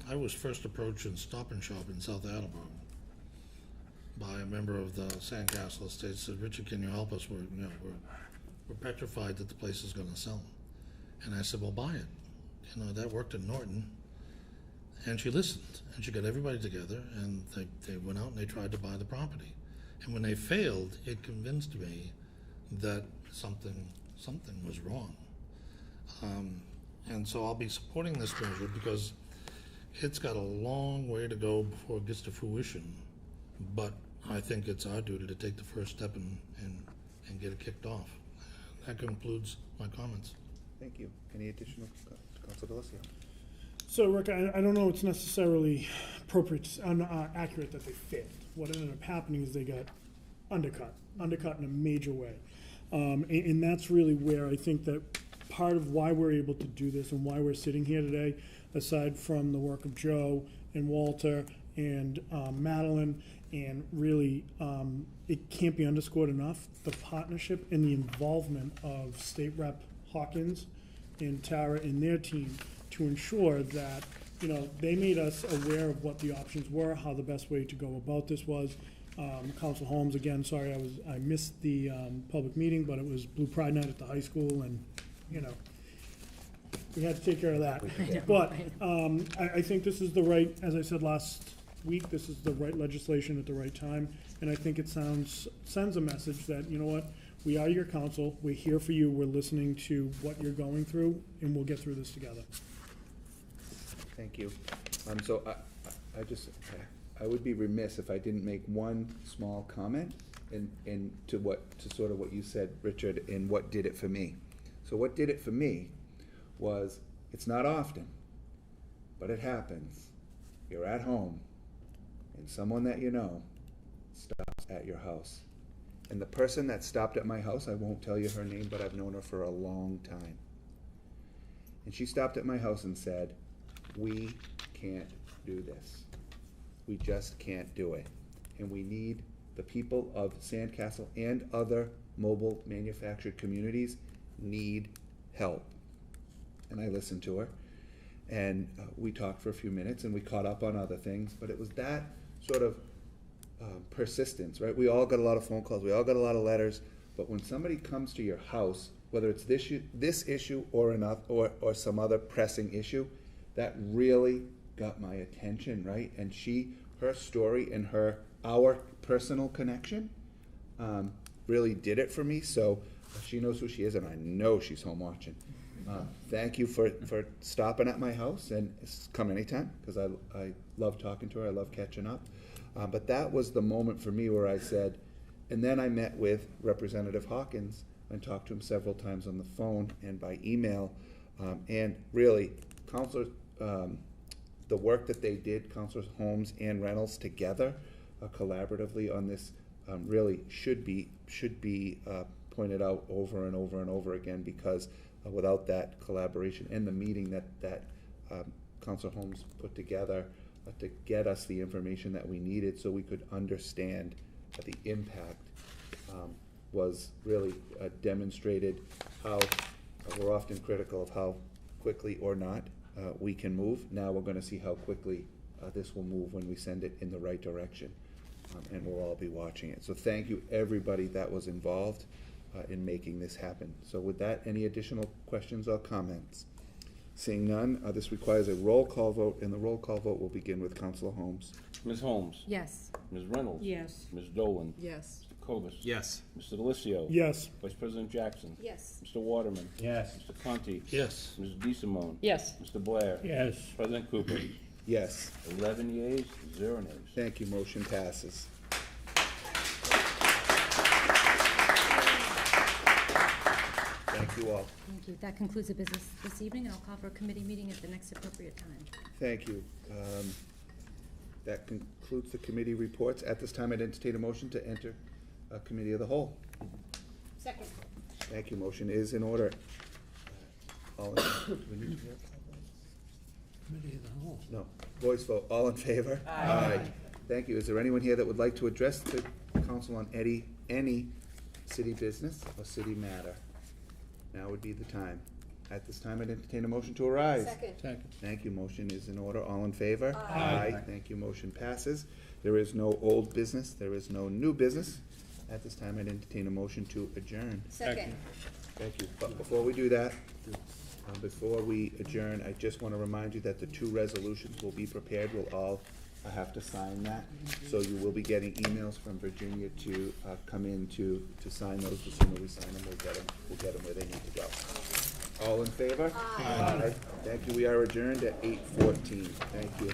I was first approached in Stop and Shop in South Attleboro by a member of the Sandcastle estate. Said, Richard, can you help us? We're petrified that the place is going to sell. And I said, well, buy it. You know, that worked in Norton. And she listened, and she got everybody together, and they went out and they tried to buy the property. And when they failed, it convinced me that something was wrong. And so I'll be supporting this measure because it's got a long way to go before it gets to fruition. But I think it's our duty to take the first step and get it kicked off. That concludes my comments. Thank you. Any additional, Councilor DeLisio? So, Rick, I don't know it's necessarily appropriate, accurate that they failed. What ended up happening is they got undercut in a major way. And that's really where I think that part of why we're able to do this and why we're sitting here today, aside from the work of Joe and Walter and Madeline, and really it can't be underscored enough, the partnership and the involvement of State Rep Hawkins and Tara and their team to ensure that, you know, they made us aware of what the options were, how the best way to go about this was. Council Holmes, again, sorry I missed the public meeting, but it was Blue Pride Night at the high school, and you know, we had to take care of that. But I think this is the right, as I said last week, this is the right legislation at the right time, and I think it sends a message that, you know what, we are your council, we're here for you, we're listening to what you're going through, and we'll get through this together. Thank you. So I would be remiss if I didn't make one small comment to sort of what you said, Richard, and what did it for me. So what did it for me was, it's not often, but it happens. You're at home, and someone that you know stops at your house. And the person that stopped at my house, I won't tell you her name, but I've known her for a long time. And she stopped at my house and said, we can't do this. We just can't do it. And we need the people of Sandcastle and other mobile manufactured communities need help. And I listened to her, and we talked for a few minutes, and we caught up on other things, but it was that sort of persistence, right? We all got a lot of phone calls, we all got a lot of letters, but when somebody comes to your house, whether it's this issue or or some other pressing issue, that really got my attention, right? And her story and our personal connection really did it for me. So she knows who she is, and I know she's home watching. Thank you for stopping at my house, and come anytime, because I love talking to her, I love catching up. But that was the moment for me where I said, and then I met with Representative Hawkins and talked to him several times on the phone and by email, and really, Councilors, the work that they did, Councilors Holmes and Reynolds together, collaboratively on this, really should be pointed out over and over and over again, because without that collaboration and the meeting that Councilor Holmes put together to get us the information that we needed so we could understand the impact, was really demonstrated how we're often critical of how quickly or not we can move. Now we're going to see how quickly this will move when we send it in the right direction, and we'll all be watching it. So thank you, everybody that was involved in making this happen. So with that, any additional questions or comments? Seeing none, this requires a roll call vote, and the roll call vote will begin with Councilor Holmes. Ms. Holmes? Yes. Ms. Reynolds? Yes. Ms. Dolan? Yes. Mr. Cobus? Yes. Mr. DeLisio? Yes. Vice President Jackson? Yes. Mr. Waterman? Yes. Mr. Conti? Yes. Mrs. DeSimone? Yes. Mr. Blair? Yes. President Cooper? Yes. 11 yeas, 0 nays. Thank you, motion passes. Thank you all. Thank you. That concludes the business this evening, and I'll call for a committee meeting at the next appropriate time. Thank you. That concludes the committee reports. At this time, I'd entertain a motion to enter a committee of the whole. Second. Thank you, motion is in order. All in, do we need to hear? Committee of the whole. No, voice vote, all in favor? Aye. Thank you. Is there anyone here that would like to address the council on any city business or city matter? Now would be the time. At this time, I'd entertain a motion to arise. Second. Second. Thank you, motion is in order, all in favor? Aye. Thank you, motion passes. There is no old business, there is no new business. At this time, I'd entertain a motion to adjourn. Second. Thank you. But before we do that, before we adjourn, I just want to remind you that the two resolutions will be prepared. We'll all have to sign that. So you will be getting emails from Virginia to come in to sign those. The sooner we sign them, we'll get them where they need to go. All in favor? Aye. Thank you. We are adjourned at 8:14. Thank you.